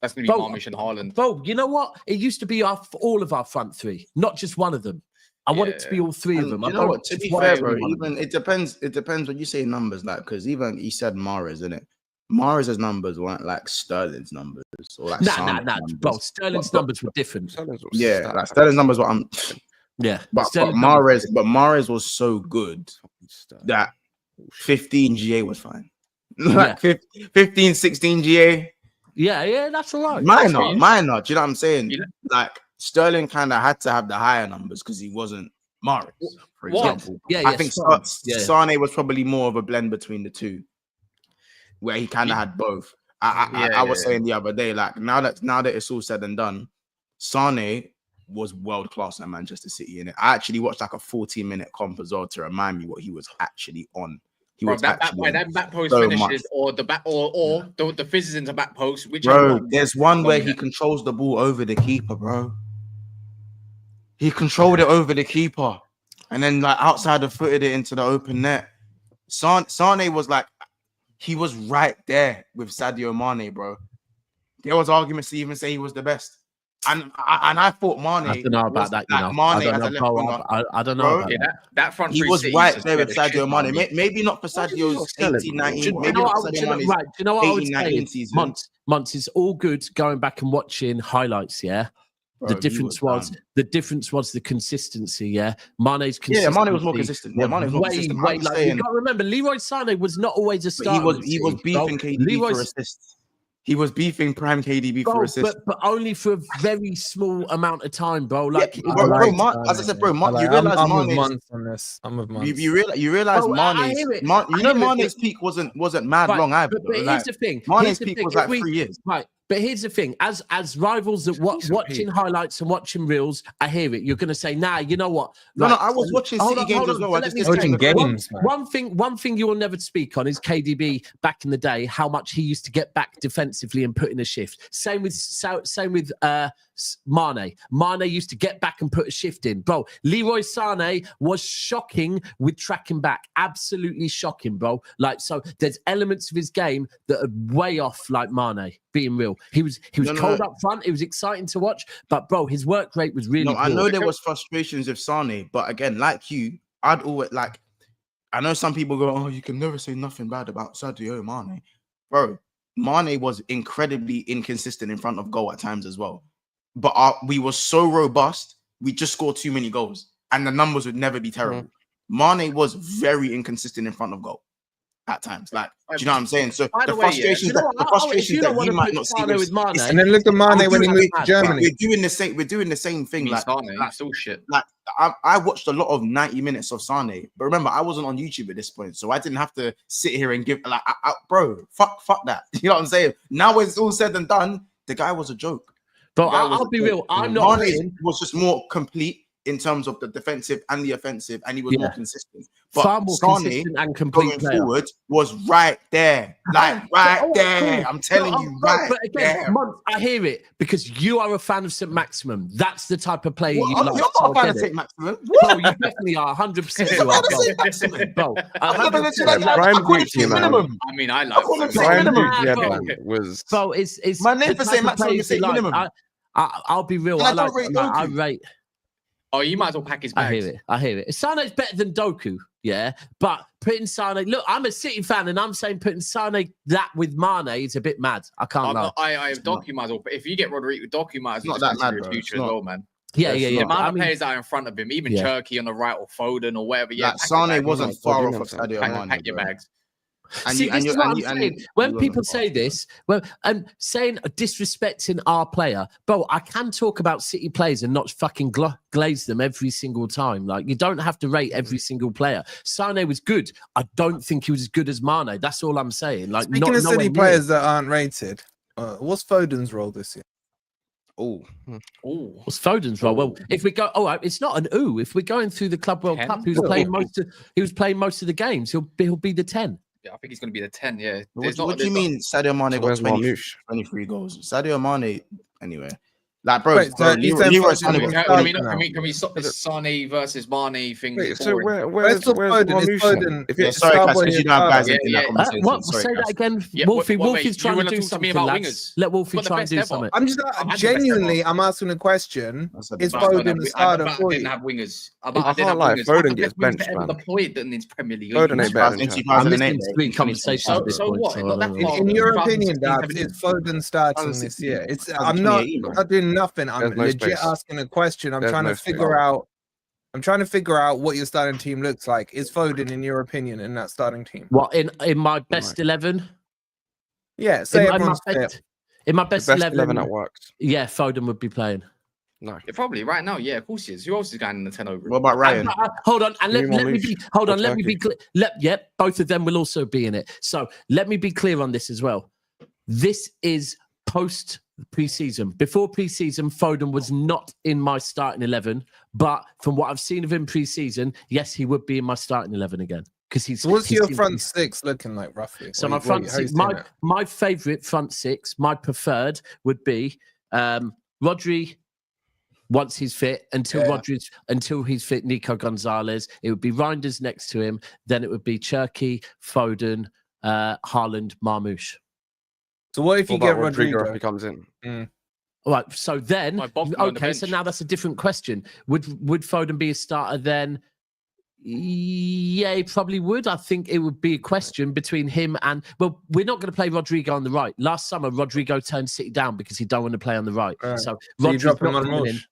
That's going to be Marmish and Haaland. Bro, you know what? It used to be all of our front three, not just one of them. I want it to be all three of them. You know what? To be fair, bro, even it depends when you say numbers, like, because even he said Mahrez, innit? Mahrez's numbers weren't like Sterling's numbers or like nah. Bro, Sterling's numbers were different. Sterling's numbers were but Mahrez was so good that 15 GA was fine. like 15, 16 GA. Yeah, that's all right. Minor. Do you know what I'm saying? Like Sterling kind of had to have the higher numbers because he wasn't Mahrez, for example. I think Sane was probably more of a blend between the two, where he kind of had both. I was saying the other day, like now that it's all said and done, Sane was world class at Manchester City. And I actually watched like a 14-minute comp as well to remind me what he was actually on. That back post finishes, or the fizzes into back post. There's one where he controls the ball over the keeper, bro. He controlled it over the keeper, and then like outside of footed it into the open net. Sane was like, he was right there with Sadio Mane, bro. There was arguments to even say he was the best. And I thought Mane. I don't know about that. Like I don't know about that front. He was right there with Sadio Mane. Maybe not for Sadio's 18, 19. Maybe not for Sadio Mane's 18, 19 season. Months is all good going back and watching highlights. Yeah. Bro, the difference was the consistency. Yeah, Mane's consistency. Yeah, Mane was more consistent. Yeah, Mane was more consistent. You got to remember, Leroy Sané was not always a starter. He was beefing KDB for assists. He was beefing prime KDB for assists, but only for a very small amount of time, bro. Like, as I said, bro, you realize I'm with Mane. You realize Mane's peak wasn't mad long either. But here's the thing. Mane's peak was like 3 years. Right. But here's the thing: as rivals that watching highlights and watching reels, I hear it. You're going to say, "Nah, you know what?" No, I was watching City games as well. I just watching games. One thing you will never speak on is KDB back in the day. How much he used to get back defensively and put in a shift. Same with Mane. Mane used to get back and put a shift in, bro. Leroy Sané was shocking with tracking back, absolutely shocking, bro. Like, so there's elements of his game that are way off, like Mane. Being real, he was cold up front. It was exciting to watch, but bro, his work rate was really. I know there was frustrations with Sané, but again, like you, I'd always like. I know some people go, "Oh, you can never say nothing bad about Sadio Mane," bro. Mane was incredibly inconsistent in front of goal at times as well, but we were so robust. We just scored too many goals, and the numbers would never be terrible. Mane was very inconsistent in front of goal at times. Like, do you know what I'm saying? So the frustrations that he might not see with Mane, and then look at Mane when he moved to Germany. We're doing the same thing. Like, it's all shit. Like, I watched a lot of 90 minutes of Sané, but remember, I wasn't on YouTube at this point, so I didn't have to sit here and give like, bro, fuck that. You know what I'm saying? Now when it's all said and done, the guy was a joke. But I'll be real. I'm not. Mane was just more complete in terms of the defensive and the offensive, and he was more consistent. But far more consistent and complete going forward was right there, like there. Cool. I'm telling you, right but again, there. Month, I hear it because you are a fan of St. Maximum. That's the type of player you like. You're not a fan of St. Maximum. Bro, you definitely are. 100% you are, bro. Minimum. I mean, I like minimum. Bro, it's my name for St. Maximum is minimum. I'll be real. I rate. Oh, you might as well pack his bags. I hear it. Sané's better than Doku, yeah. But putting Sané, look, I'm a City fan, and I'm saying putting Sané that with Mane is a bit mad. I can't lie. I Doku might as well. But if you get Rodrygo, Doku might as well. Not that mad, bro. Future as well, man. Yeah. The amount of players that are in front of him, even Cherky on the right or Foden or whatever. Yeah, Sané wasn't far off of Sadio Mane. Pack your bags. See, this is what I'm saying. When people say this, saying disrespecting our player, bro, I can talk about City players and not fucking glaze them every single time. Like, you don't have to rate every single player. Sané was good. I don't think he was as good as Mane. That's all I'm saying. Like, speaking of City players that aren't rated, what's Foden's role this year? What's Foden's role? Well, if we go, it's not an ooh. If we're going through the Club World Cup, he was playing most of the games. He'll be the 10. Yeah, I think he's going to be the 10. Yeah. What do you mean Sadio Mane got 23 goals? Sadio Mane, anyway. Like, bro, can we stop this Sané versus Mane thing? Wait, so where's Foden? Sorry, guys, because you don't have guys in that conversation. What? Say that again. Wolfie's trying to do something about wingers. Let Wolfie try and do something. I'm just genuinely, I'm asking a question. Is Foden the starter for you? Didn't have wingers. I can't lie. Foden gets benched, man. Deployed in his Premier League. Foden ain't better than 2008 conversation at this point. In your opinion, Dad, is Foden starting this year? I'm not doing nothing. I'm legit asking a question. I'm trying to figure out I'm trying to figure out what your starting team looks like. Is Foden, in your opinion, in that starting team? What in my best 11? Yeah, say everyone's in my best 11 that works. Yeah, Foden would be playing. No, yeah, probably right now. Yeah, of course he is. Who else is going in the 10 over? What about Ryan? Hold on, and let me be. Hold on, let me be clear. Both of them will also be in it. So let me be clear on this as well. This is post pre-season. Before pre-season, Foden was not in my starting 11, but from what I've seen of him pre-season, yes, he would be in my starting 11 again. Because he's. So what's your front six looking like roughly? So my front six, my favorite front six, my preferred would be Rodri. Once he's fit, until he's fit, Nico Gonzalez. It would be Reinders next to him. Then it would be Cherky, Foden, Haaland, Marmoush. So what if you get Rodrygo if he comes in? All right. So then, okay. So now that's a different question. Would Foden be a starter then? Yeah, he probably would. I think it would be a question between him and. Well, we're not going to play Rodrygo on the right. Last summer, Rodrygo turned City down because he don't want to play on the right. So you drop him on Marmoush?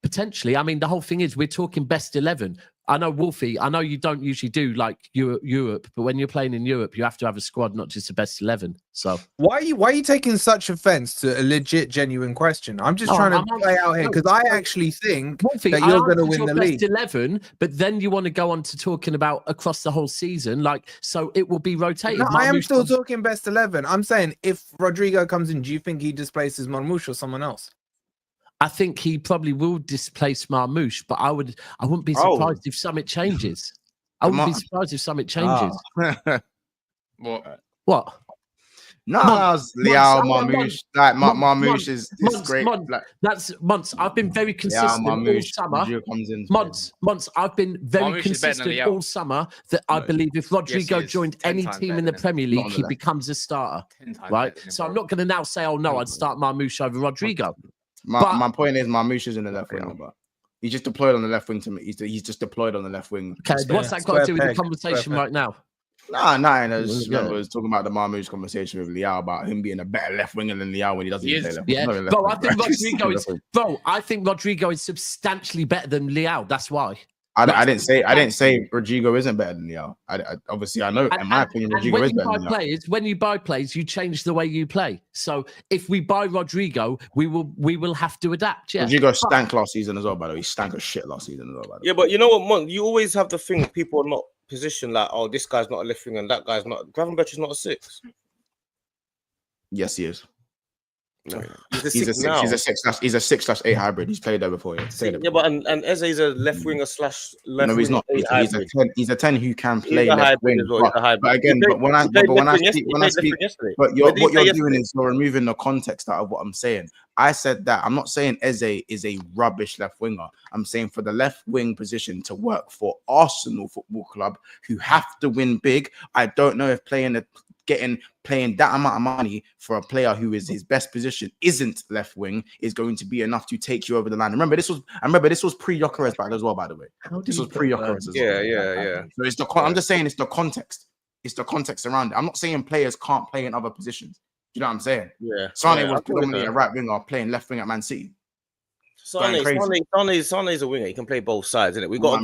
Potentially. I mean, the whole thing is we're talking best 11. I know, Wolfie, I know you don't usually do like Europe, but when you're playing in Europe, you have to have a squad, not just the best 11. So why are you taking such offense to a legit, genuine question? I'm just trying to play out here because I actually think Wolfie, that you're going to win the league. 11, but then you want to go on to talking about across the whole season, like so it will be rotated. No, I am still talking best 11. I'm saying if Rodrygo comes in, do you think he displaces Marmoush or someone else? I think he probably will displace Marmoush, but I wouldn't be surprised if something changes. I wouldn't be surprised if something changes. What? No, Leao, Marmoush. Like Marmoush is great. That's months. I've been very consistent all summer. Months. I've been very consistent all summer that I believe if Rodrygo joined any team in the Premier League, he becomes a starter. Right. So I'm not going to now say, oh no, I'd start Marmoush over Rodrygo. My point is Marmoush is in the left wing, but he's just deployed on the left wing to me. He's just deployed on the left wing. Okay, what's that got to do with the conversation right now? Nah, I was talking about the Marmoush conversation with Leao about him being a better left winger than Leao when he doesn't play left. Yeah, bro, I think Rodrygo is substantially better than Leao. That's why. I didn't say Rodrygo isn't better than Leao. Obviously I know. In my opinion, Rodrygo is better than Leao. When you buy players, you change the way you play. So if we buy Rodrygo, we will have to adapt. Yeah. Rodrygo stank last season as well. By the way, he stank as shit last season as well. By the way. Yeah, but you know what, Mon? You always have the thing people are not positioned like, oh, this guy's not a left wing and that guy's not. Gravenberch is not a 6. Yes, he is. No, he's a 6. He's a 6/8 hybrid. He's played there before. Yeah, but and Eze is a left winger / left. No, he's not. He's a 10 who can play left wing. But again, when I speak, what you're doing is you're removing the context out of what I'm saying. I said that I'm not saying Eze is a rubbish left winger. I'm saying for the left wing position to work for Arsenal Football Club, who have to win big. I don't know if playing that amount of money for a player who is his best position isn't left wing is going to be enough to take you over the line. Remember, this was pre-Gyokeres back as well, by the way. This was pre-Gyokeres as well. Yeah. So I'm just saying it's the context. It's the context around it. I'm not saying players can't play in other positions. You know what I'm saying? Yeah. Sane was predominantly a right winger playing left wing at Man City. Sane's a winger. He can play both sides, isn't it? We got to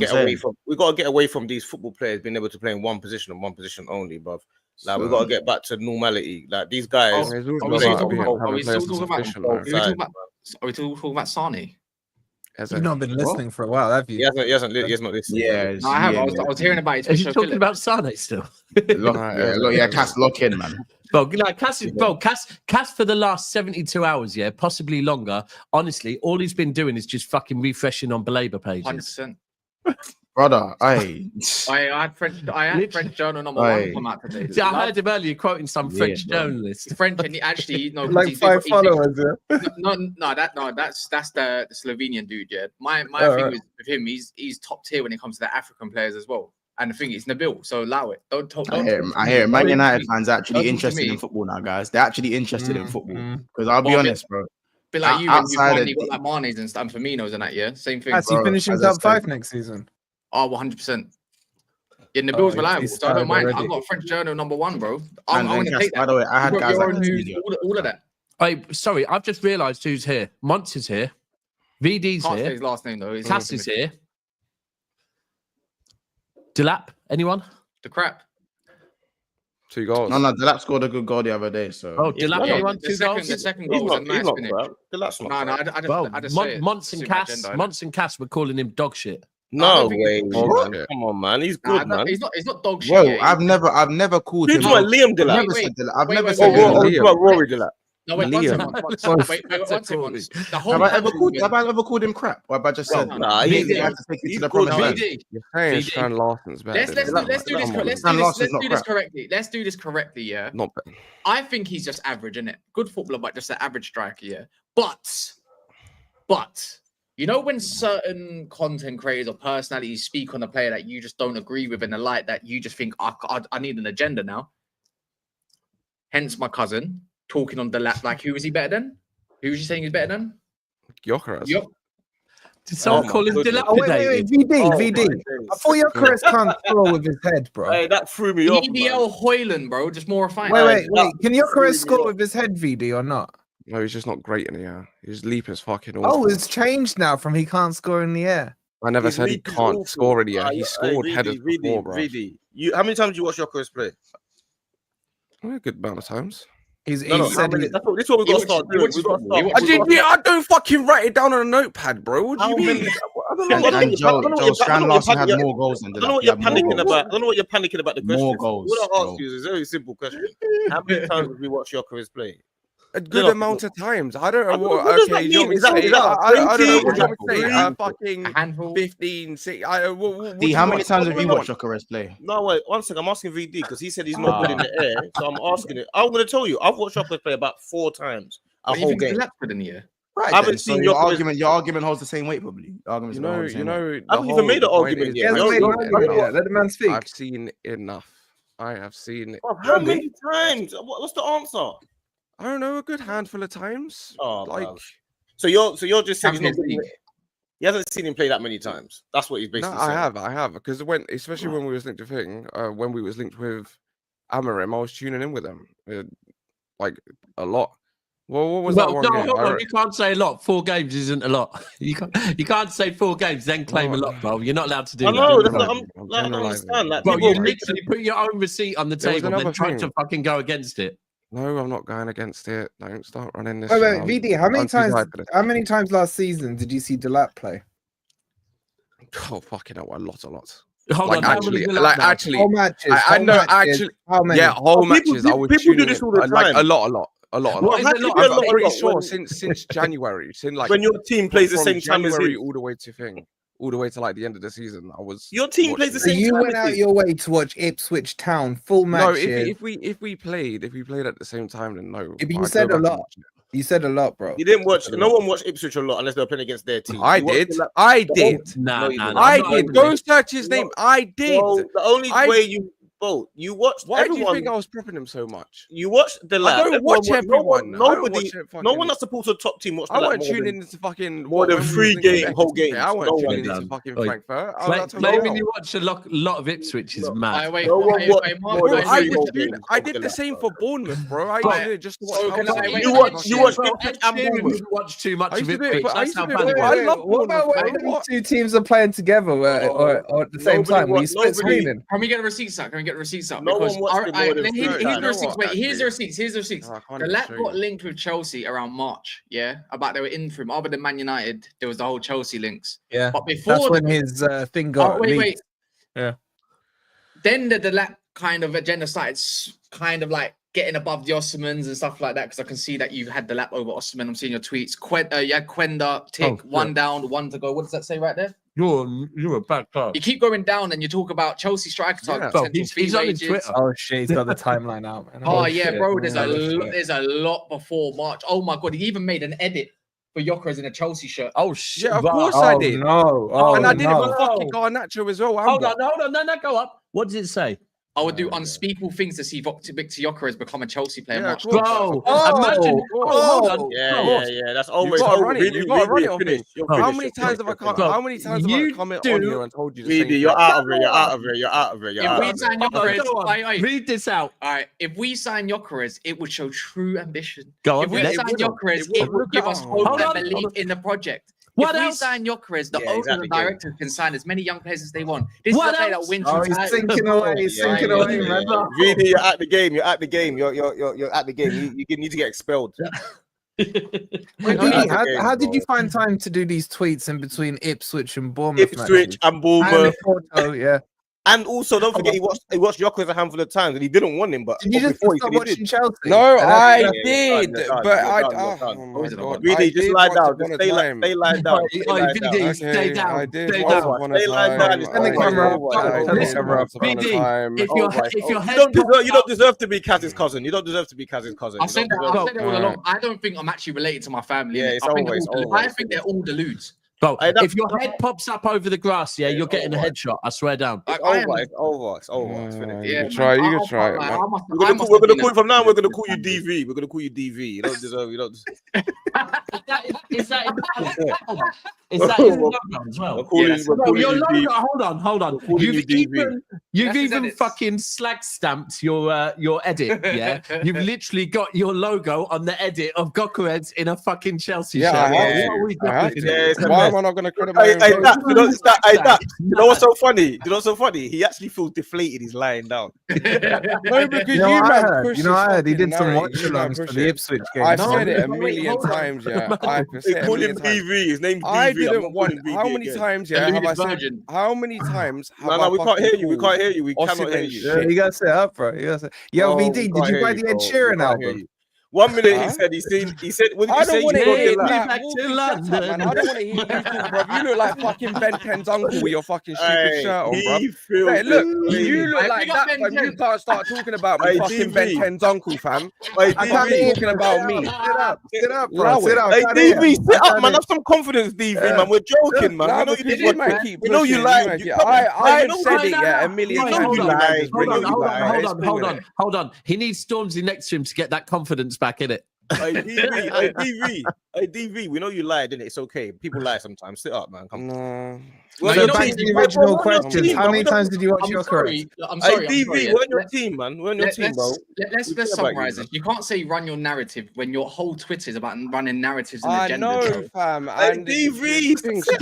get away from these football players being able to play in one position and one position only, bruv. Like we got to get back to normality. Like these guys. Are we still talking about Sane? You've not been listening for a while, have you? He hasn't listened. Yeah, no, I have. I was hearing about it. Are you talking about Sane still? Cass, lock in, man. Bro, like Cass for the last 72 hours, possibly longer. Honestly, all he's been doing is just fucking refreshing on Baleba pages. 100%. Brother, I had French journal number 1 come out today. See, I heard him earlier quoting some French journalist. French, and he actually like 5 followers. That's the Slovenian dude. Yeah, my thing with him, he's top tier when it comes to the African players as well. And the thing is, Nabil, so allow it. Don't I hear it. Man United fans are actually interested in football now, guys. They're actually interested in football. Because I'll be honest, bro. But like you, when you finally got like Mane's and stuff, Firmino's and that, same thing. Has he finishing top 5 next season? Oh, 100%. Yeah, Nabil's reliable, so I don't mind. I've got French journal number 1, bro. I'm going to take that. By the way, I had guys like all of that. Sorry, I've just realised who's here. Monts is here. VD's Can't say here. his last name though. Cass is here. Delap, anyone? The crap. 2 goals. No, Delap scored a good goal the other day. So Delap, anyone? The 2 goals? second goal was a nice finish. That's not No, I just say it. Monts and Cass were calling him dog shit. No way. Come on, man. He's good, man. He's not dog shit. Whoa, I've never called him. Liam Delap. I've never said Rory Delap. No, wait, wait, have I ever called him crap? Or have I just said? Nah, he's have to take it to the promised land. You're saying Stan Larson's better. Let's do this correctly. Let's do this correctly. Yeah. Not bad. I think he's just average, isn't it? Good footballer, but just an average striker. Yeah. But you know when certain content creators or personalities speak on a player that you just don't agree with in the light that you just think I need an agenda now. Hence my cousin talking on Delap like who is he better than? Who is he saying he's better than? Gyokeres. Yep. Did someone call him Delap? Wait, VD. I thought Gyokeres can't score with his head, bro. Hey, that threw me off. EDL Hoyland, bro, just more refined. Wait. Can Gyokeres score with his head, VD, or not? No, he's just not great in the air. His leap is fucking awful. Oh, it's changed now from he can't score in the air. I never said he can't score in the air. He scored headers before, bro. How many times did you watch Gyokeres play? A good amount of times. This is what we got to start doing. I don't fucking write it down on a notepad, bro. What do you mean? And Joe Strand Larson had more goals than Delap. I don't know what you're panicking about. I don't know what you're panicking about the question. More goals. What I ask you is a very simple question. How many times have we watched Gyokeres play? A good amount of times. I don't know what. What does Okay, that you mean? want me Is to that- say? is that I don't know what 20? you want me to say. A Fucking handful. 15, 6. How many times have you watched Gyokeres play? No, wait, one second. I'm asking VD because he said he's not good in the air. So I'm asking it. I'm going to tell you, I've watched Gyokeres play about 4 times a whole game. Delap good in the year. Right. I haven't seen your Gyokeres- argument holds the same weight, probably. You know. I haven't even made an argument yet. Let the man speak. I've seen enough. I have seen. How many times? What's the answer? I don't know, a good handful of times. So you're just saying he's not good. He hasn't seen him play that many times. That's what he's basically saying. I have, because especially when we was linked to when we was linked with Amarim, I was tuning in with them, like a lot. Well, what was that one game? Hold on, you can't say a lot. 4 games isn't a lot. You can't say 4 games then claim a lot, bro. You're not allowed to do that. I don't understand. Like, bro, you literally put your own receipt on the table and then try to fucking go against it. No, I'm not going against it. Don't start running this. Wait, VD, how many times last season did you see Delap play? Oh, fucking hell, a lot. Hold on, actually, whole matches. I know, actually, how many? Yeah, whole matches. I would people do this all the time. Like a lot. What is a lot? I'm pretty sure since January, when your team plays the same time as January you, all the way to like the end of the season, I was. Your team plays the So same you time. went out your way to watch Ipswich Town full matches. No, if we played at the same time, then no. But you said a lot. You said a lot, bro. You didn't watch. No one watched Ipswich a lot unless they were playing against their team. I did. I did. I did. Go search his name. I did. The only way you watched. Why do you think I was prepping him so much? You watched the lab. I don't watch everyone. Nobody. No one that supports a top team watched the I lab. wasn't tuning into fucking more than 3 whole games. I wasn't tuning into fucking Frankfurt. Claiming you watch a lot of Ipswich is mad. I did the same for Bournemouth, bro. I did it just to watch. You watch too much of Ipswich. That's how bad it was. What about when 2 teams are playing together or at the same time? When you split screening? Can we get a receipts up? No one watched it more than here's the receipts. Wait, here's the receipts. The lap show got linked with Chelsea around March. Yeah, about they were in for him. Other than Man United, there was the whole Chelsea links. Yeah, but before that's when his thing got leaked. Yeah. Then the lap kind of agenda started kind of like getting above the Osmans and stuff like that, because I can see that you had the lap over Osman. I'm seeing your tweets. You had Quenda, tick, 1 down, 1 to go. What does that say right there? You're a bad player. You keep going down and you talk about Chelsea striker target. He's on his Twitter. Oh shit, he's got the timeline out, man. Oh yeah, shit, bro. There's a lot before March. Oh my god, he even made an edit for Gyokeres in a Chelsea shirt. Oh shit! Yeah, of course I did. No, and I did it with fucking Garnacho as well. Hold on, no, go up. What does it say? I would do unspeakable things to see Vdyk Gyokeres become a Chelsea player. Yeah, bro, imagine. Hold on. Yeah. That's always. You got to run it on me. How many times have I come? How many times have I comment on you and told you the same thing? You're out of it. You're out of it. If we sign Gyokeres, read this out. All right. If we sign Gyokeres, it would show true ambition. Go on. If we sign Gyokeres, it would give us hope and belief in the project. What if else? we sign Gyokeres, the owners and directors can sign as many young players as they want. This What is a player else? that wins. Oh, he's sinking away. He's sinking away, man. Really, you're at the game. You're at the game. You're at the game. You need to get expelled. How did you find time to do these tweets in between Ipswich and Bournemouth? Ipswich and Bournemouth. Oh yeah. And also, don't forget, he watched Gyokeres a handful of times, and he didn't want him. But did you just stop watching Chelsea? No, I did, but Really, just lie down. Stay lying down. Stay down. I did. Stay down. Stay lying down. If your head you don't deserve to be Kaz's cousin. You don't deserve to be Kaz's cousin. I've said that all along. I don't think I'm actually related to my family. Yeah, I think they're all deludes. Bro, if your head pops up over the grass, you're getting a headshot. I swear down. It's over. You can try it. We're gonna call you from now. We're gonna call you DV. We're gonna call you DV. You don't deserve. You don't. Is that his logo as well? Your logo. Hold on. You've even fucking slag stamped your edit. Yeah, you've literally got your logo on the edit of Gyokeres in a fucking Chelsea shirt. Why am I not going to credit my You know what's so funny? He actually feels deflated. He's lying down. No, because I heard he did some watch alongs for the Ipswich game. I've said it a million times. Yeah, they call him DV. His name's DV. I didn't want. How many times? Yeah, have I said? How many times? No, we can't hear you. We can't hear you. We cannot hear you. You gotta set up, bro. Yo, VD, did you buy the Ed Sheeran album? 1 minute he said, what did you say? Back to London. Man. I don't want to hear you talk, bro. You look like fucking Ben 10's uncle with your fucking stupid shirt on, bro. Hey, look, you look like that, fam. You can't start talking about me, fucking Ben 10's uncle, fam. I can't be talking about me. Sit up, bro. Sit up. Hey, DV, sit up, man. Have some confidence, DV, man. We're joking, man. I know you did what you know. You lied. I've said it a million times. Hold on. He needs Stormzy next to him to get that confidence back in it. Hey, DV, we know you lied, didn't it? It's okay. People lie sometimes. Sit up, man. Come on. Well, back to the original questions. How many times did you watch Gyokeres? I'm sorry. Hey, DV, we're on your team, man. We're on your team, bro. Let's summarize it. You can't say run your narrative when your whole Twitter is about running narratives and agendas. I know, fam. And DV, it's a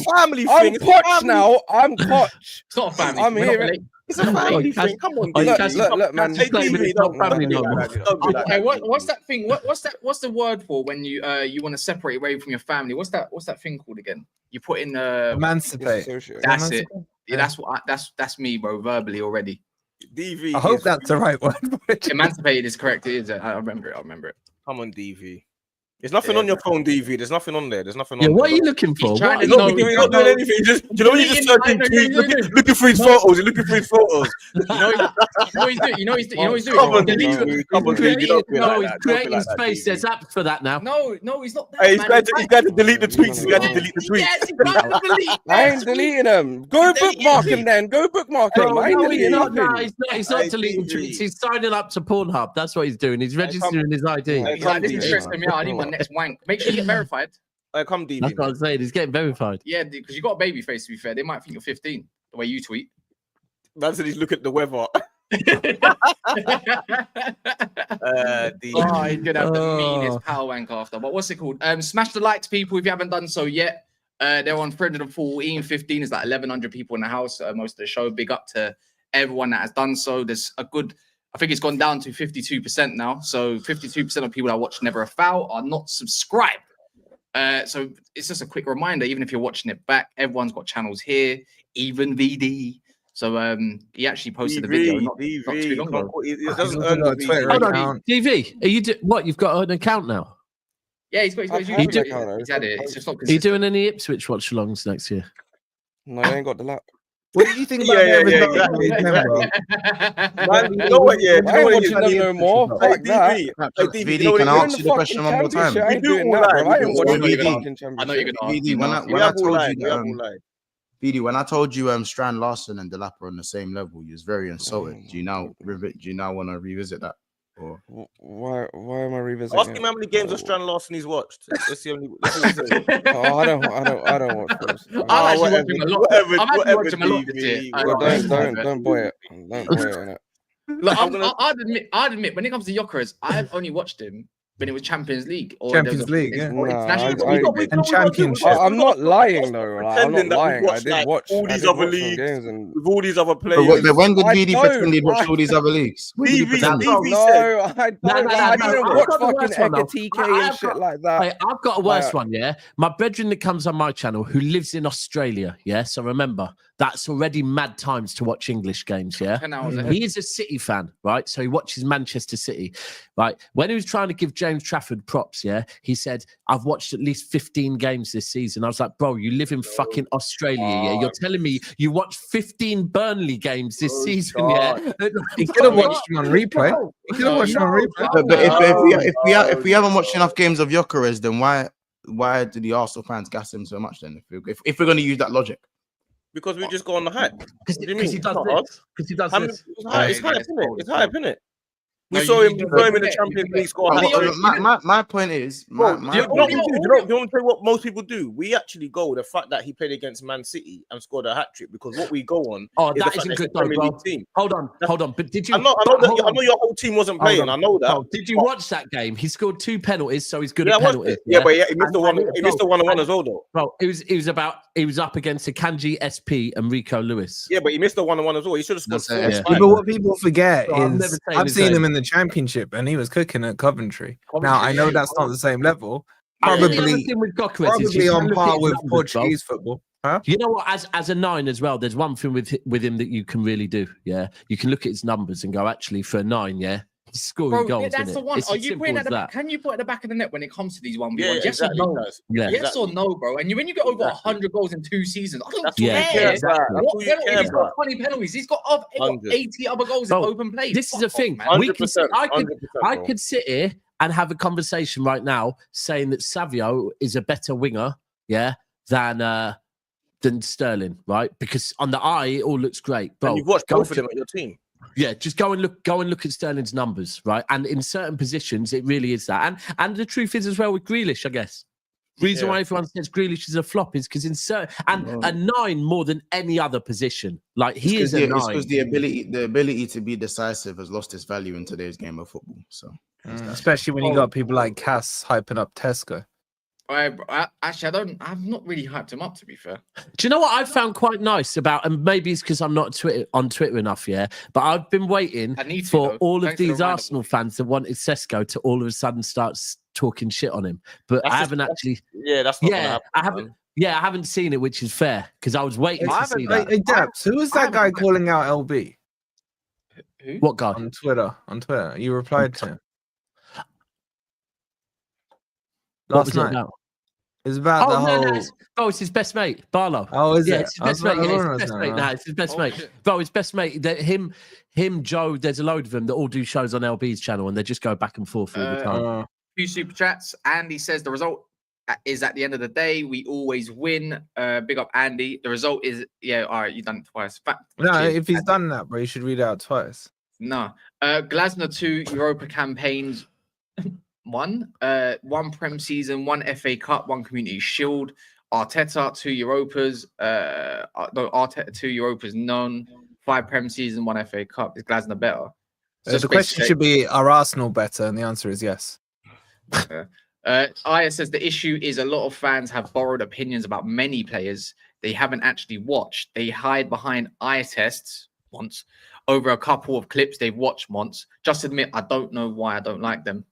family thing. I'm Koch now. I'm Koch. It's not a family. I'm here. It's a family thing. Come on, look, man. Hey, what's that thing? What's the word for when you want to separate away from your family? What's that thing called again? You put in emancipate. That's it. Yeah, that's me, bro. Verbally already. DV. I hope that's the right word. Emancipated is correct. It is. I remember it. Come on, DV. There's nothing on your phone, DV. There's nothing on there. There's nothing on. Yeah, what are you looking for? You're not doing anything. When you just searching tweets, looking for his photos. You're looking for his photos. You know he's doing. Come on, DV. He's creating space. There's apps for that now. No, he's not. Hey, he's got to delete the tweets. He's got to delete the tweets. Yes, he's got to delete. I ain't deleting them. Go bookmark him then. Go bookmark him. I ain't deleting nothing. He's not deleting tweets. He's signing up to Pornhub. That's what he's doing. He's registering his ID. This is stressing me out. I need my next wank. Make sure you get verified. Come, DV. That's what I'm saying. He's getting verified. Yeah, because you got a baby face. To be fair, they might think you're 15 the way you tweet. That's it. He's looking at the weather. He's gonna have the meanest power wank after. But what's it called? Smash the likes, people, if you haven't done so yet. They're on 314, 15. It's like 1,100 people in the house. Most of the show. Big up to everyone that has done so. There's a good. I think it's gone down to 52% now. So 52% of people that watch Never a Foul are not subscribed. So it's just a quick reminder, even if you're watching it back, everyone's got channels here, even VD. So he actually posted a video not too long ago. It doesn't earn a Twitter account. DV, are you what? You've got an account now? Yeah, he's got his account. He's had it. It's just not consistent. Are you doing any Ipswich watch-alongs next year? No, I ain't got the lap. What do you think about exactly. Man, you know what? Yeah, I ain't watching them no more. Fuck that. VD, can I ask you the question one more time? I ain't doing that, bro. I ain't watching the fucking championship. I know you're gonna VD, VD, when I told you Strand Larson and Delap are on the same level, you was very insulted. Do you now want to revisit that? Or why am I revisiting? Ask him how many games of Strand Larson he's watched. Let's see how many. I don't watch those. I'm actually watching a lot. I'm actually watching a lot this year. Don't boy it. Don't boy it. Look, I'd admit, when it comes to Gyokeres, I've only watched him when it was Champions League or Champions League, yeah. or international. And Championship. I'm not lying though. Like, I'm not lying. I did watch all these other leagues games and with all these other players. But when did VD pretend he'd watch all these other leagues? No, I didn't watch fucking Ekatike and shit like that. Hey, I've got a worse one, yeah. My brethren that comes on my channel who lives in Australia, yeah. So remember, that's already mad times to watch English games, yeah. He is a City fan, right? So he watches Manchester City, right? When he was trying to give James Trafford props, yeah, he said, I've watched at least 15 games this season. I was like, bro, you live in fucking Australia, yeah? You're telling me you watched 15 Burnley games this season, yeah? He could have watched them on replay. He could have watched them on replay. But if we haven't watched enough games of Gyokeres, then why do the Arsenal fans gas him so much then? If we're going to use that logic. Because we just go on the hype. Because he does this. Because he does this. It's hype, isn't it? We saw him in the Champions League score. My point is, do you want to tell you what most people do? We actually go the fact that he played against Man City and scored a hat trick because what we go on. Oh, that isn't good, though, bro. Hold on. But did you? I know your whole team wasn't playing. I know that. Did you watch that game? He scored 2 penalties, so he's good at penalties. Yeah, but he missed the one. He missed the 1-on-1 as well, though. Bro, he was up against Akanji, SP, and Rico Lewis. Yeah, but he missed the 1-on-1 as well. He should have scored. But what people forget is I've seen him in the Championship and he was cooking at Coventry. Now I know that's not the same level. Probably on par with Portuguese football. Huh? You know what? As a 9 as well, there's one thing with him that you can really do. Yeah, you can look at his numbers and go, actually, for a 9, yeah, he's scoring goals. Yeah, that's the one. Are you putting at the back? Can you put at the back of the net when it comes to these 1v1? Yes or no? Yes or no, bro? And when you get over 100 goals in 2 seasons, I don't care. What penalty? He's got 20 penalties. He's got 80 other goals in open play. This is the thing. I could sit here and have a conversation right now saying that Savio is a better winger, yeah, than Sterling, right? Because on the eye, it all looks great. But you've watched both of them at your team. Yeah, just go and look at Sterling's numbers, right? And in certain positions, it really is that. And the truth is as well with Grealish, I guess. Reason why everyone says Grealish is a flop is because in certain a 9 more than any other position. Like he is a 9. It's because the ability to be decisive has lost its value in today's game of football. So especially when you got people like Cass hyping up Tesco. Actually, I've not really hyped him up, to be fair. Do you know what I've found quite nice about, and maybe it's because I'm not on Twitter enough, yeah, but I've been waiting for all of these Arsenal fans that wanted Sesko to all of a sudden start talking shit on him. But I haven't actually. Yeah, that's not gonna happen, I haven't. Yeah, I haven't seen it, which is fair because I was waiting to see that. Hey, Daps, who was that guy calling out LB? Who? What guy? On Twitter. You replied to him. Last night. It's about the whole. It's his best mate, Barlow. Oh, is it? It's his best mate. It's his best mate. No, it's his best mate. Bro, his best mate. Him, Joe. There's a load of them that all do shows on LB's channel, and they just go back and forth all the time. Few super chats. Andy says the result is at the end of the day we always win. Big up, Andy. The result is all right. You've done it twice. If he's done that, bro, you should read it out twice. No. Glasner 2 Europa campaigns. 1 Prem season, 1 FA Cup, 1 Community Shield. Arteta 2 Europas. Arteta 2 Europas none. 5 Prem season, 1 FA Cup. Is Glasner better? So the question should be: are Arsenal better? And the answer is yes. Aya says the issue is a lot of fans have borrowed opinions about many players they haven't actually watched. They hide behind eye tests once over a couple of clips they've watched once. Just admit, I don't know why I don't like them.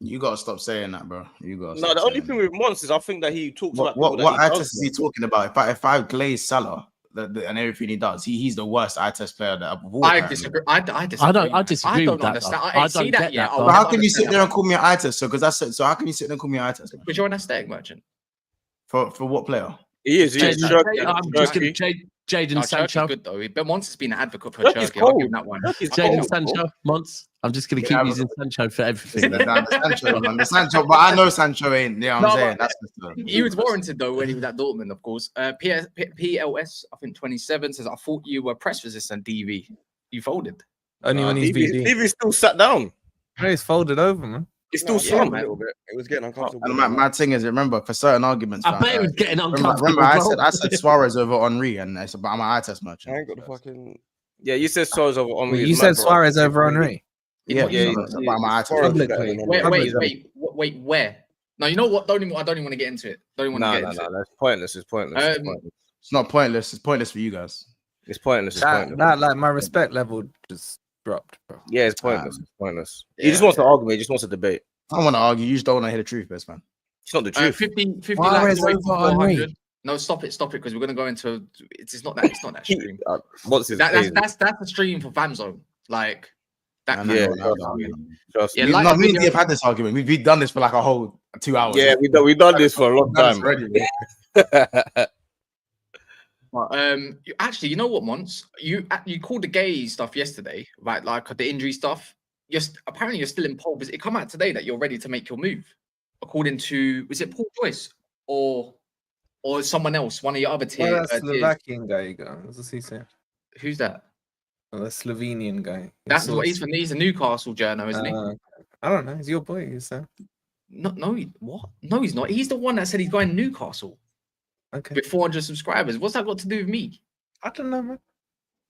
You gotta stop saying that, bro. No, the only thing with Mons is I think that he talks about what eye test is he talking about? If I glaze Salah and everything he does, he's the worst eye test player that I've ever. I disagree. I disagree. I disagree with that. Understand. I don't see that yet. How can you sit there and call me an eye test? So how can you sit there and call me an eye test? Because you're an aesthetic merchant. For what player? He is. Jadon Sancho. Good though. But Mons has been an advocate for Turkey. I'll give him that one. Jadon Sancho, Mons. I'm just going to keep using Sancho for everything. The Sancho, but I know Sancho ain't. Yeah, I'm saying that's he was warranted though when he was at Dortmund, of course. PLS, I think 27 says, "I thought you were press resistant, DV. You folded." Only when he's BD. DV still sat down. He's folded over, man. It's still some a little bit. It was getting uncomfortable. And my thing is, remember, for certain arguments, I bet it was getting uncomfortable. Remember, I said Suarez over Henry, and it's about my eye test merchant. I ain't got the fucking. Yeah, you said Suarez over Henry. You said Suarez over Henry. Yeah, about my eye test. Wait. wait, where? No, you know what? I don't even want to get into it. Don't even want to get into it. That's pointless. It's pointless. It's not pointless. It's pointless for you guys. It's pointless. It's pointless. That, like, my respect level just dropped, bro. Yeah, it's pointless. It's pointless. He just wants to argue. He just wants to debate. I don't want to argue. You just don't want to hear the truth, best man. It's not the truth. 50 likes over 400. No, stop it, because we're gonna go into. It's not that stream. What's his? That's the stream for Fam Zone. Like that. Me and Dave had this argument. We've done this for like a whole 2 hours. Yeah, we've done this for a long time. Actually, you know what, Mons? You called the Guehi stuff yesterday, right? Like the injury stuff. Apparently you're still in pole. It come out today that you're ready to make your move, according to was it Paul Joyce or someone else, one of your other tiers? Well, that Slovakian guy you got. What does he say? Who's that? Well, the Slovenian guy. That's what he's from. He's a Newcastle journal, isn't he? I don't know. He's your boy, you say? No, what? No, he's not. He's the one that said he's going Newcastle. Okay. With 400 subscribers. What's that got to do with me? I don't know, man.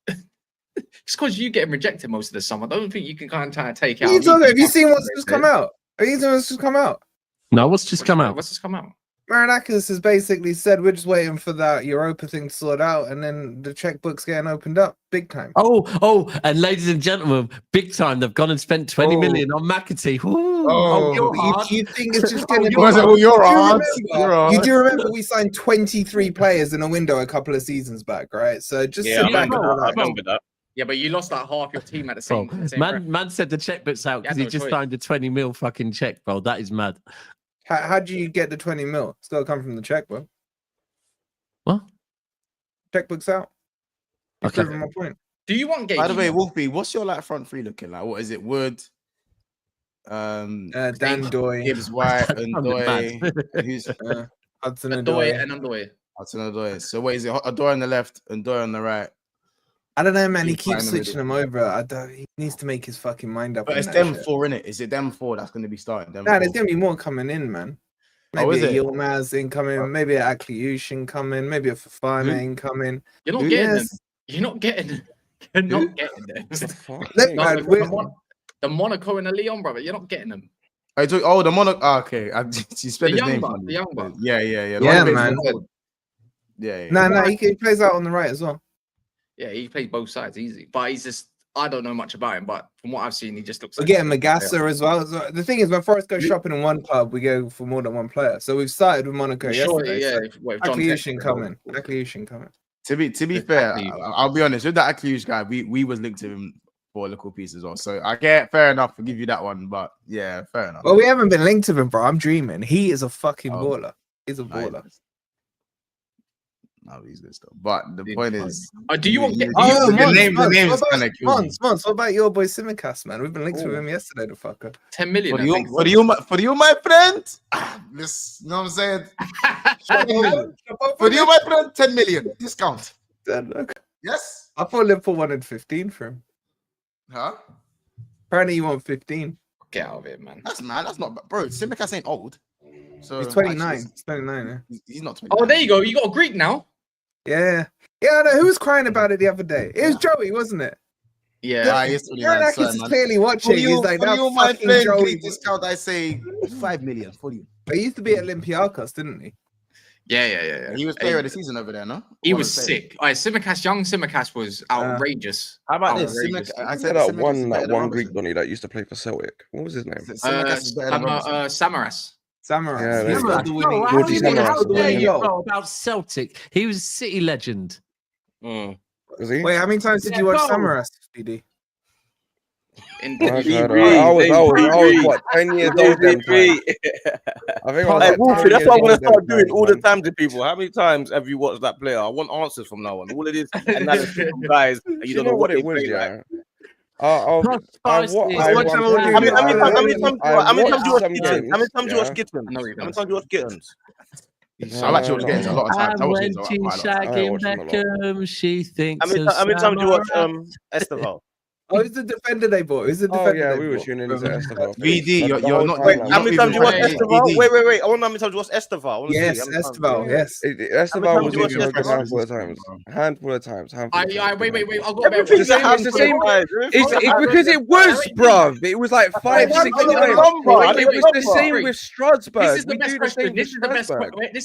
It's because you getting rejected most of the summer. I don't think you can kind of take out. Have you seen what's just come out? Have you seen what's just come out? No, what's just come out? What's just come out? Marinakis has basically said we're just waiting for that Europa thing to sort out, and then the checkbook's getting opened up big time. Oh, and ladies and gentlemen, big time. They've gone and spent 20 million on McAtee. You think it's just going to be? You do remember we signed 23 players in a window a couple of seasons back, right? So just sit back. I remember that. Yeah, but you lost like half your team at the same time. Man said the checkbook's out because he just signed a 20 mil fucking check, bro. That is mad. How do you get the 20 mil? It's got to come from the checkbook. What? Checkbook's out. You're proving my point. Do you want Guehi? By the way, Wolfie, what's your like front three looking like? What is it? Wood, Dan Doy, Gibbs White, and Doy. Who's Hudson Odoi and Odoi. Hudson Odoi. So what is it? Odoi on the left and Doy on the right. I don't know, man. He keeps switching them over. He needs to make his fucking mind up. But it's them four, innit? Is it them four that's going to be starting? Nah, there's going to be more coming in, man. Maybe a Yilmaz incoming, maybe a Akliush incoming, maybe a Fofana incoming. You're not getting them. You're not getting them. You're not getting them. The Monaco and the Leon, brother. You're not getting them. The Monaco. Okay. She spelled his name. The young buck. Yeah, man. Yeah. Nah, he plays out on the right as well. Yeah, he plays both sides easy. But he's just, I don't know much about him, but from what I've seen, he just looks like... We're getting Magassa as well. So the thing is, when Forest goes shopping in one club, we go for more than one player. So we've started with Monaco yesterday. Yeah, Akliush coming. To be fair, I'll be honest, with that Akliush guy, we was linked to him for a little piece as well. So I get fair enough to give you that one, but yeah, fair enough. Well, we haven't been linked to him, bro. I'm dreaming. He is a fucking baller. He's a baller. No, he's good stuff. But the point is, do you want the name is kind of cool. Mons, what about your boy Simicast, man? We've been linked with him yesterday, the fucker. 10 million. For you, my friend. This, you know what I'm saying? For you, my friend, 10 million discount. Yes. I thought Liverpool wanted 15 for him. Huh? Apparently, you want 15. Get out of it, man. That's mad. That's not, bro. Simicast ain't old. So he's 29. He's 29. Yeah. He's not 29. Oh, there you go. You got a Greek now. Yeah. I know. Who was crying about it the other day? It was Joey, wasn't it? Yeah. Marinakis is clearly watching. He's like, for you, my friend, Joey discount. I say 5 million for you. But he used to be at Olympiacos, didn't he? Yeah. He was player of the season over there, no? He was sick. Young Simicast was outrageous. How about this? I said that one Greek Donny that used to play for Celtic. What was his name? Samaras. How dare you know about Celtic? He was a City legend. Was he? Wait, how many times did you watch Samaras, BD? I was what, 10 years old then? I think that's what I want to start doing all the time to people. How many times have you watched that player? I want answers from now on. All it is analysis from guys, and you don't know what it was. Yeah. How many times you watch Kittens? I've actually watched Kittens a lot of times. When she's shagging Beckham, she thinks. How many times you watch Esteval? Oh, who's the defender they bought? Who's the defender? Oh yeah, they we were bought? tuning into Esteval. VD, you're not. Wait, how many times you watch Esteval? Esteval? Wait. I want to know how many times you watch Esteval. I want to see. Yes, Esteval. Yes. Esteval was you even a watch good Esteval? handful of times. Handful of times. Wait. I've got Everything's It's the same. It's because it was, bruv. It was like 5, 6 times. It was the same with Strasbourg. This is the best question. This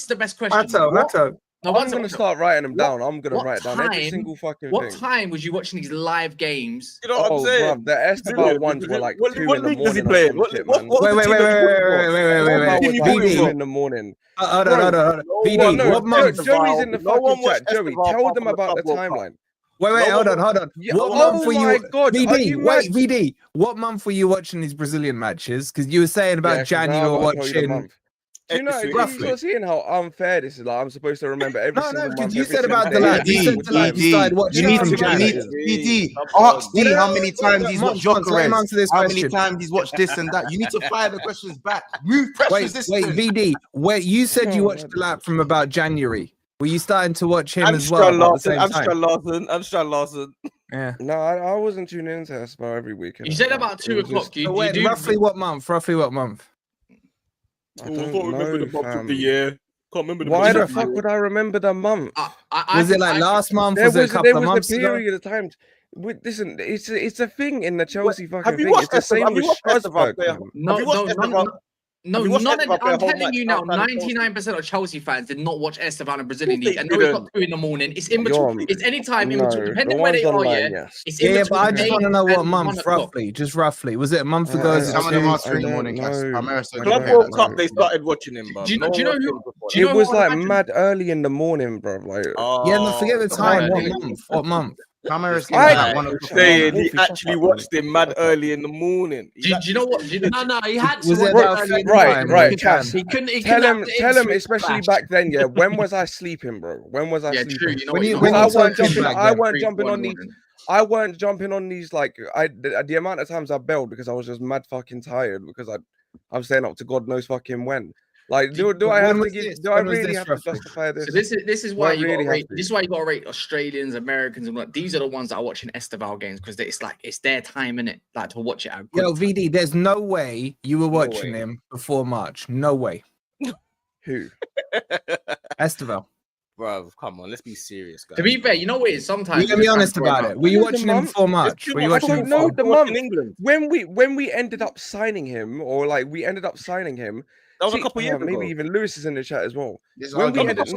is the best question. Atto. No, I'm gonna start writing them down. I'm gonna write down every single fucking thing. What time was you watching these live games? You know what I'm saying? Bruv, the Esteval ones were like 2 in the morning. Does he play? Wait. VD in the morning. Hold on. VD, what month? Joey's in the fucking chat. Joey, tell them about the timeline. Wait, hold on. What month were you? God, VD, what month were you watching these Brazilian matches? Because you were saying about January watching. Do you know, you're seeing how unfair this is? Like, I'm supposed to remember every single month. You said about Delap. You said Delap. You started watching. Ask D how many times he's watched Gyokeres. How many times he's watched this and that. You need to fire the questions back. Move questions. Wait, VD. Wait, you said you watched Delap from about January. Were you starting to watch him as well? I'm Strand Larson. Yeah. No, I wasn't tuning into Esteval every weekend. You said about 2 o'clock. Roughly what month? I don't remember the month of the year. Can't remember the Why the fuck would I remember the month? Was it like last month? Was it a couple of months ago? There was a period of time. Listen, it's a thing in the Chelsea fucking have you thing. Watched it's the same with Strasbourg. No, I'm telling you now, 99% of Chelsea fans did not watch Esteval in Brazilian League. And it's not 2 in the morning. It's in between. It's any time in between, depending where they are. It's in between. But I just want to know what month, roughly. Just roughly. Was it a month ago? Some of them are 2 in the morning. Club World Cup, they started watching him, bro. Do you know who? It was like mad early in the morning, bro. Like, yeah, no, forget the time. What month? Saying he actually watched him mad early in the morning. Do you know what? No, he had to. Right, Cass. He couldn't. Tell him, especially back then. Yeah, when was I sleeping, bro? When was I sleeping? True. You know I weren't jumping on these. I weren't jumping on these like the amount of times I bailed because I was just mad fucking tired because I'm staying up to God knows fucking when. Like, do I have to give? Do I really have to justify this? So this is why you got to rate. This is why you got to rate Australians, Americans, and these are the ones that are watching Esteval games because it's their time in it, like to watch it. Yo, VD, there's no way you were watching him before March. No way. Who? Esteval. Bro, come on, let's be serious, guys. To be fair, you know what it is? Sometimes you can be honest about it. Were you watching him before March? Were you watching him before the month in England? When we ended up signing him, or like we ended up signing him. That was a couple years ago. Maybe even Lewis is in the chat as well. When we ended, it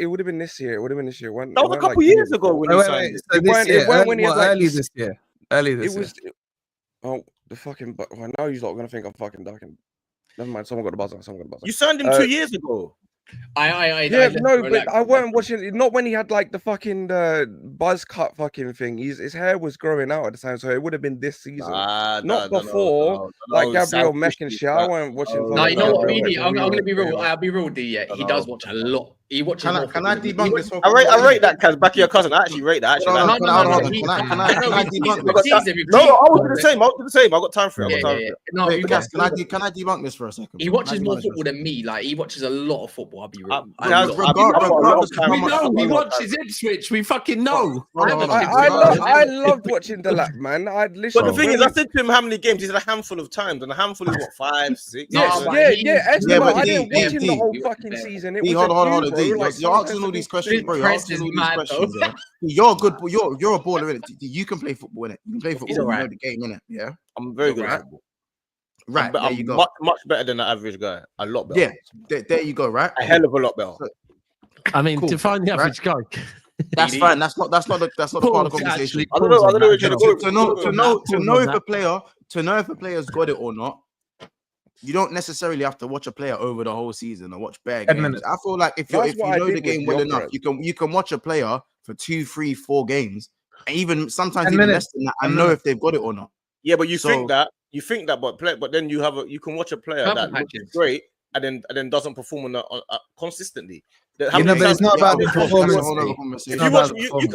would have been this year. It would have been this year. That was a couple years ago when he signed it. Early this year. Oh, the fucking. Well, now you're not gonna think I'm fucking ducking. Never mind. Someone got the buzzer. You signed him 2 years ago. But I weren't watching it. Not when he had like the fucking buzz cut fucking thing. His hair was growing out at the time, so it would have been this season, not before. Like Gabriel Meck and shit. I weren't watching. No, you know what, really? I'm gonna be real. I'll be real, D. Yeah, he does watch a lot. He watches. Can I debunk this? I rate that, Kaz. Back of your cousin. I actually rate that. Can I debunk this? No, I was the same. I got time for it. No, can I debunk this for a second? He watches more football than me. Like he watches a lot of football. I'll be real. We know he watches Ipswich. We fucking know. I loved watching Delap, man. But the thing is, I said to him how many games. He said a handful of times, and a handful is what 5, 6. Yeah. I didn't watch him the whole fucking season. Hold on. You're asking all these questions, bro. You're asking all these questions. You're a good. You're a baller, innit? You can play football, innit? You can play football. You know the game, innit? Yeah. I'm very good at football. Right, there you go. Much better than the average guy. A lot better. Yeah, there you go. Right, a hell of a lot better. I mean, to find the average guy. That's fine. That's not the part of the conversation. I don't know. To know if a player's got it or not, you don't necessarily have to watch a player over the whole season or watch bare games. I feel like if you know the game well enough, you can watch a player for 2, 3, 4 games, and even sometimes even less than that, and know if they've got it or not. Yeah, but you think that, but then you can watch a player that looks great and then doesn't perform consistently. But it's not about the performance.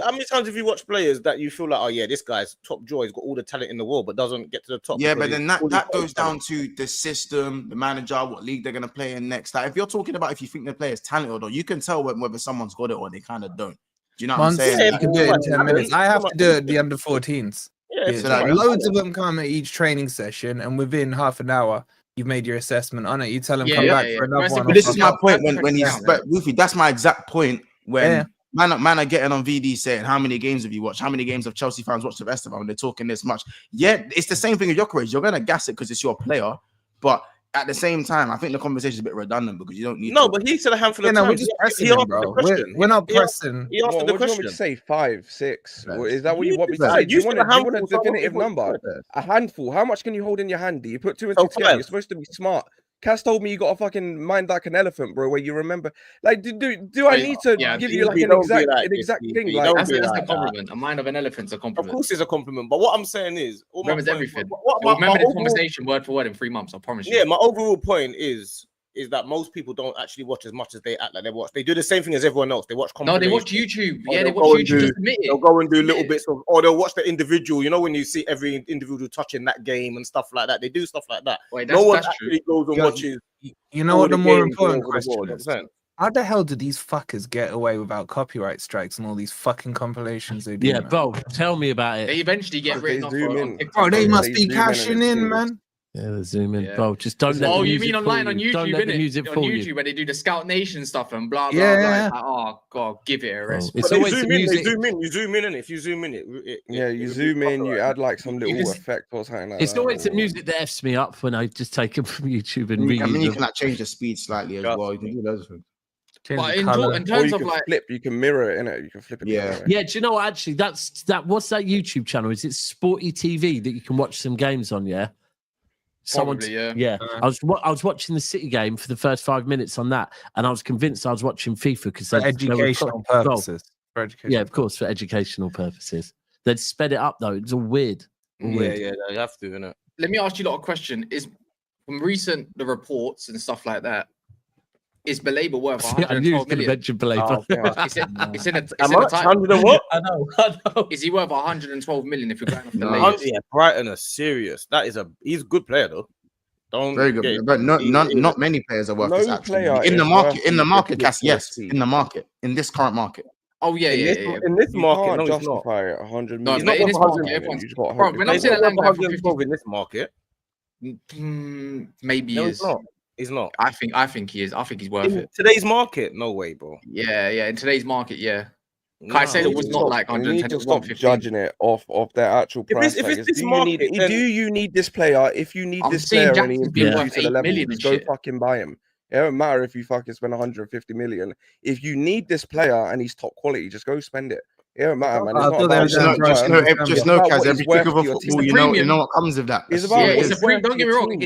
How many times have you watched players that you feel like, oh yeah, this guy's top draw, he's got all the talent in the world, but doesn't get to the top? Yeah, but then that goes down to the system, the manager, what league they're gonna play in next. Like if you're talking about if you think the player is talented or not, you can tell whether someone's got it or they kind of don't. Do you know what I'm saying? You can do it in 10 minutes. I have to do it the under 14s. Yeah, So like loads of them come at each training session, and within half an hour, you've made your assessment on it. You tell them come back for another one. But this is my point when he's Wolfie, that's my exact point when man are getting on VD saying how many games have you watched? How many games have Chelsea fans watched the rest of them? They're talking this much. Yeah, it's the same thing with Gyokeres. You're gonna gas it because it's your player, but at the same time, I think the conversation is a bit redundant because you don't need. No, but he said a handful of times. We're just pressing him, bro. We're not pressing. He asked the question. What do you want me to say? 5, 6? Or is that what you want me to say? Do you want a definitive number? A handful. How much can you hold in your hand? Do you put 2 and 2 together? You're supposed to be smart. Cass told me you got a fucking mind like an elephant, bro. Where you remember, like, do I need to give you like an exact thing? Like, that's a compliment. A mind of an elephant's a compliment. Of course, it's a compliment. But what I'm saying is, remember everything. Remember this conversation word for word in 3 months. I promise you. Yeah, my overall point is that most people don't actually watch as much as they act like they watch. They do the same thing as everyone else. They watch. No, they watch YouTube. Yeah, they watch YouTube. Just admit it. They'll go and do little bits of, or they'll watch the individual. You know, when you see every individual touching that game and stuff like that, they do stuff like that. Wait, no one actually goes and watches. You know what the more important question is? How the hell do these fuckers get away without copyright strikes and all these fucking compilations they do? Yeah, bro, tell me about it. They eventually get written off. Bro, they must be cashing in, man. Yeah, they zoom in, bro. Just don't let the music. Oh, you mean online on YouTube? Don't let the music on fool YouTube you. where they do the Scout Nation stuff and blah blah blah. Like, oh god, give it a rest. It's always the music. You zoom in, and if you zoom in, you zoom in. You add like some little effect or something like that. It's always the music that f's me up when I just take them from YouTube and read. I mean, you can like change the speed slightly as well. You can do those things. But in terms of like, you can mirror it in it. You can flip it. Yeah. Do you know what? Actually, that's that. What's that YouTube channel? Is it Sporty TV that you can watch some games on? Yeah. Probably, yeah. I was watching the City game for the first 5 minutes on that, and I was convinced I was watching FIFA because for educational purposes. Yeah, of course, for educational purposes. They'd sped it up though. It's all weird. Yeah, you have to, innit? Let me ask you a question. Is from the reports and stuff like that, is Baleba worth 112 million? Mention Baleba. It's in a title. 100 and what? I know. Is he worth 112 million if you're going off the latest? Yeah, Brighton are serious. He's a good player though. Very good, but not many players are worth this. Actually, in the market, Cass, yes, in the market, in this current market. Oh yeah. In this market, no, justify 100 million. No, in this market, bro, when I say that 112 in this market, maybe he is. He's not. I think he is. I think he's worth it. Today's market, no way, bro. Yeah. In today's market, yeah. Caicedo was not like 110. You need to stop judging it off their actual price. If it's this market, do you need this player? If you need this player and he improves to the level, just go fucking buy him. It don't matter if you fucking spend 150 million. If you need this player and he's top quality, just go spend it. It don't matter, man. Just know, Kaz, every kick of a football, you know what comes with that. Don't get me wrong.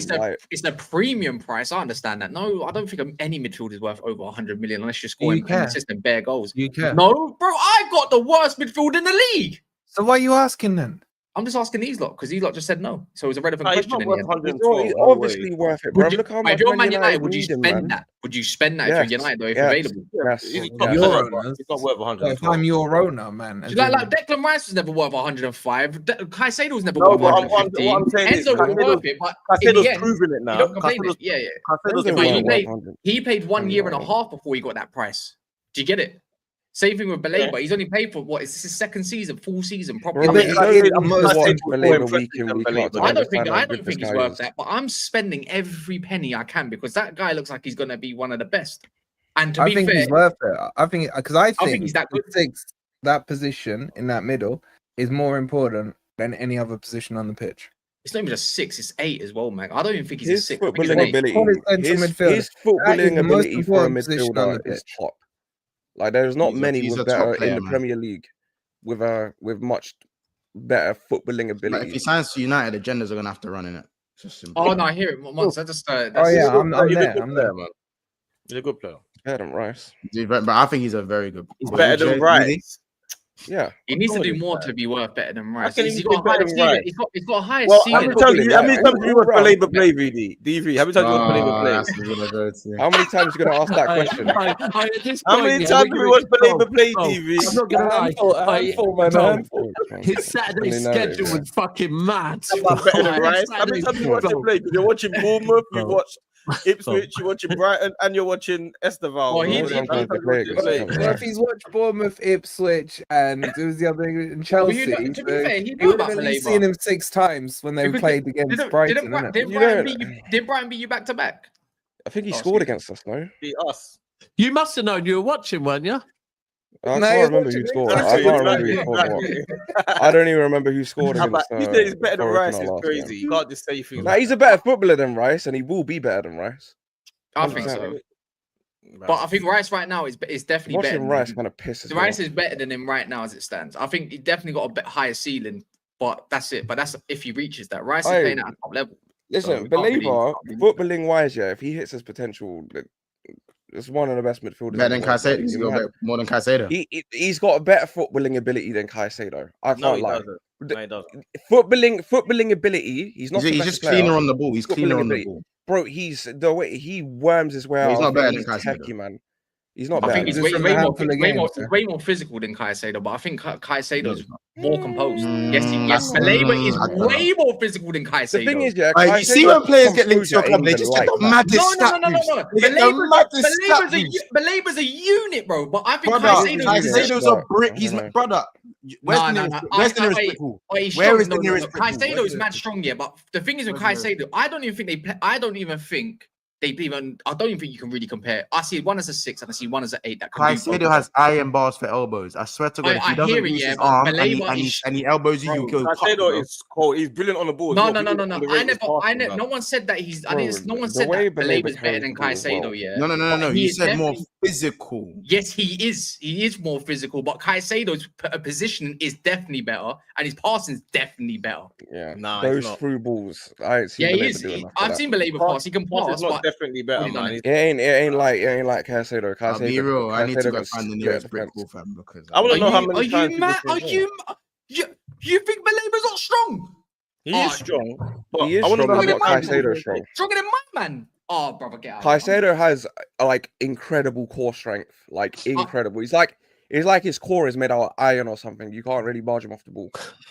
It's a premium price. I understand that. No, I don't think any midfield is worth over 100 million unless you're scoring consistent bare goals. You can. No, bro, I got the worst midfield in the league. So why are you asking then? I'm just asking these lot because these lot just said no. So it's a relevant question. It's obviously worth it, bro. Look how much Man United, would you spend that? Would you spend that if you're United though, if available? It's not worth 100. If I'm your owner, man. Like Declan Rice was never worth 105. Caicedo was never worth 115. Enzo was worth it, but Caicedo's proven it now. You don't complain it. He paid 1 year and a half before he got that price. Do you get it? Same thing with Baleba. He's only paid for is this his second season, full season? Probably. I don't think he's worth that. But I'm spending every penny I can because that guy looks like he's going to be one of the best. And to be fair, he's worth it. I think he's that good. That position in that middle is more important than any other position on the pitch. It's not even just 6; it's 8 as well, man. I don't even think he's his a 6. Footballing ability. His footballing ability for a midfielder is top. Like there's not many with better in the Premier League with much better footballing ability. Like if he signs to United, the agendas are gonna have to run in it. Oh no, I hear it once. I just I'm there. I'm there, man. He's a good player. Better than Rice. But I think he's a very good. He's better than Rice. Yeah, he needs to do more to be worth better than Rice. He's got a higher ceiling. How many times have you watched Baleba play, DV? How many times have you watched Baleba play? How many times are you going to ask that question? How many times have you watched Baleba play, DV? I'm not going to lie. His Saturday schedule was fucking mad. Better than Rice. How many times have you watched him play? Because you're watching Bournemouth, you've watched Ipswich, you're watching Brighton, and you're watching Esteval. Well, if he's watched Bournemouth, Ipswich, and it was the other in Chelsea, to be fair, he you knew would about have at least Baleba. seen him 6 times when they played against Brighton. Did Brighton beat you back to back? I think he scored against us, no? Beat us. You must have known you were watching, weren't you? I can't remember who scored. I can't remember who scored what. I don't even remember who scored against. You say he's better than Rice. It's crazy. You can't just say things. Nah, he's a better footballer than Rice, and he will be better than Rice. I think so. But I think Rice right now is definitely better. Watching Rice kind of pisses. Rice is better than him right now as it stands. I think he definitely got a bit higher ceiling, but that's it. But that's if he reaches that. Rice is playing at a top level. Listen, Baleba, footballing wise, yeah, if he hits his potential, it's one of the best midfielders. Better than Caicedo. He's got more than Caicedo. He's got a better footballing ability than Caicedo. I can't lie. No, he doesn't. Footballing ability. He's not. He's just cleaner on the ball. He's cleaner on the ball. Bro, he's the way he worms his way out. He's not better than Caicedo, man. He's not I better. think he's way more physical than Caicedo, but I think Caicedo's more composed. Yes, Baleba is way more physical than Caicedo. The thing is, yeah, you see when players get linked to your club, they just get the maddest Baleba's a unit, bro. But I think Caicedo's a brick. He's brother. Where's the nearest pool? Where is the nearest pool? Caicedo is mad strong, yeah. But the thing is with Caicedo, I don't even think I don't even think you can really compare. I see one as a 6 and I see one as an 8. That Caicedo has iron bars for elbows. I swear to God, if he doesn't use his arm and he elbows you, you go. Caicedo is cold. He's brilliant on the ball. No. No one said that he's. No one said that Baleba's better than Caicedo. Yeah. No. You said more physical. Yes, he is. He is more physical, but Caicedo's position is definitely better, and his passing is definitely better. Yeah, those through balls. I ain't seen. Yeah, he is. I've seen Baleba pass. He can pass, but definitely better, man. It ain't like Caicedo. I'll be real. I need to go find the nearest brick wall, fam, because I want to know how many times. You think Baleba's not strong? He is strong. He is strong, but Caicedo is strong. Stronger than my man. Oh, brother, get out. Caicedo has like incredible core strength, like incredible. It's like his core is made out of iron or something. You can't really barge him off the ball.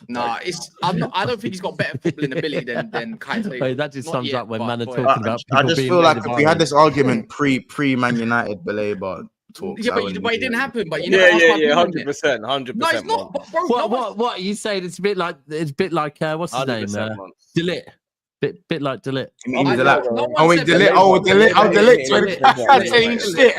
Nah, I don't think he's got better footballing ability than Caicedo. Wait, that just sums up when man are talking about. I just feel like if we had this argument pre Man United Baleba talks. Yeah, but it didn't happen. But you know, 100%. No, it's not. Bro, what you saying? It's a bit like what's his name? Delap. Bit like Delap. Delap. Delap. Saying shit.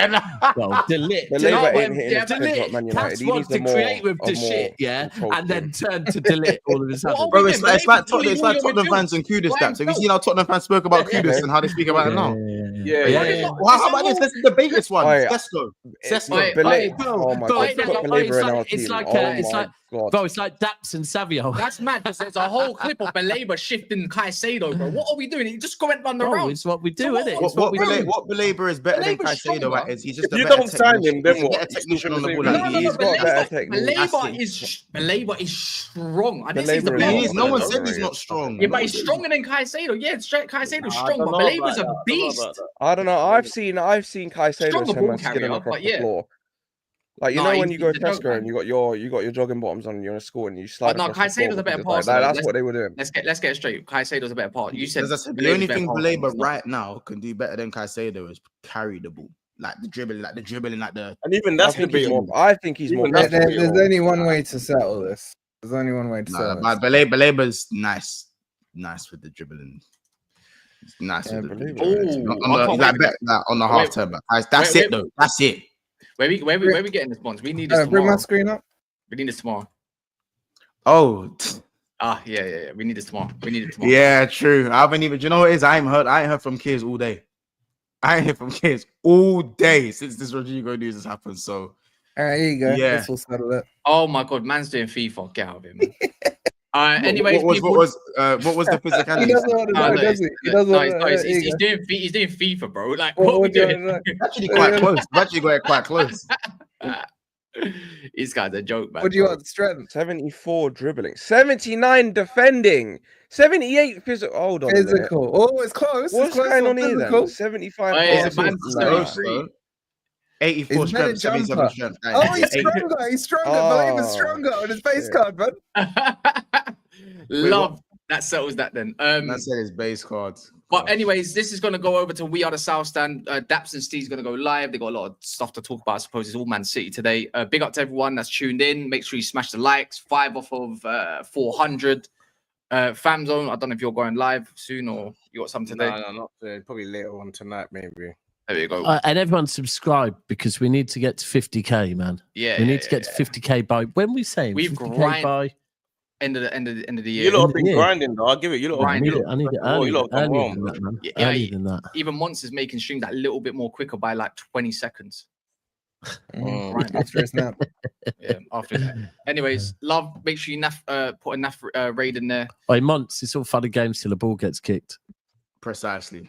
Well, Delap. Cats wants to create with the shit, yeah, and then turn to Delap all of a sudden. Bro, it's like Tottenham fans and Kudus stats. Have you seen how Tottenham fans spoke about Kudus and how they speak about it now? Yeah. How about this? Let's debate this one. Sesko. Oh my God. It's like Daps and Savio. That's mad. There's a whole clip of Baleba shifting Caicedo, bro. What are we doing? He just went run the round. It's what we do, isn't it? What Baleba is better than Caicedo at is he's just a better technician. Then what? Technician on the ball. He's got better technique. Baleba is strong. I didn't say he's the best. No one said he's not strong. Yeah, but he's stronger than Caicedo. Yeah, Caicedo's strong, but Baleba's a beast. I don't know. I've seen Caicedo skidding across the floor. Like when you go to Tesco and you got your jogging bottoms on, and you're in a school and you slide. No, Caicedo's a better passer. That's what they were doing. Let's get it straight. Caicedo's a better passer. You said the only thing Baleba right now can do better than Caicedo is carry the ball, like the dribbling, And even that's debatable. I think he's more. There's only one way to settle this. There's only one way to settle this. But Baleba's nice with the dribbling. He's nice with the dribbling. On the half turn, that's it though. That's it. Where we getting this bonds? We need this tomorrow. Bring my screen up. We need this tomorrow. Oh. Yeah. We need this tomorrow. Yeah, true. I haven't even. Do you know what it is? I ain't heard from kids all day. I ain't heard from kids all day since this Rodrygo news has happened. So. All right, here you go. Yeah. This will settle it. Oh my God, man's doing FIFA. Get out of here, man. Anyways, what was the physicality? He doesn't want to know, does he? He doesn't want to know. He's doing FIFA, bro. Like, what we doing? Actually, quite close. Actually, got it quite close. This guy's a joke, man. What do you want? Strength? 74 dribbling, 79 defending, 78 physical. Hold on. Physical. Oh, it's close. What's going on here then? 75. 84 strength, 77 strength. Oh, he's stronger. He's stronger. Baleba's stronger on his base card, man. Love. That settles that then. That said his base card. But anyways, this is going to go over to We Are the South Stand. Daps and Steve's going to go live. They got a lot of stuff to talk about. I suppose it's all Man City today. Big up to everyone that's tuned in. Make sure you smash the likes. 5 off of 400. Fam Zone, I don't know if you're going live soon or you got something today. No, not today. Probably later on tonight, maybe. There you go. And everyone subscribe because we need to get to 50k, man. Yeah, we need to get to 50k by when we say we've 50k grind by end of the year. You lot have been grinding though. I'll give it. You lot. I need it earlier than that, man. Earlier than that. Even Monster's making streams that little bit more quicker by like 20 seconds. After a snap. Yeah, after that. Anyways, love. Make sure you put a NAF raid in there. Hey, Monts, it's all fun and games till the ball gets kicked. Precisely.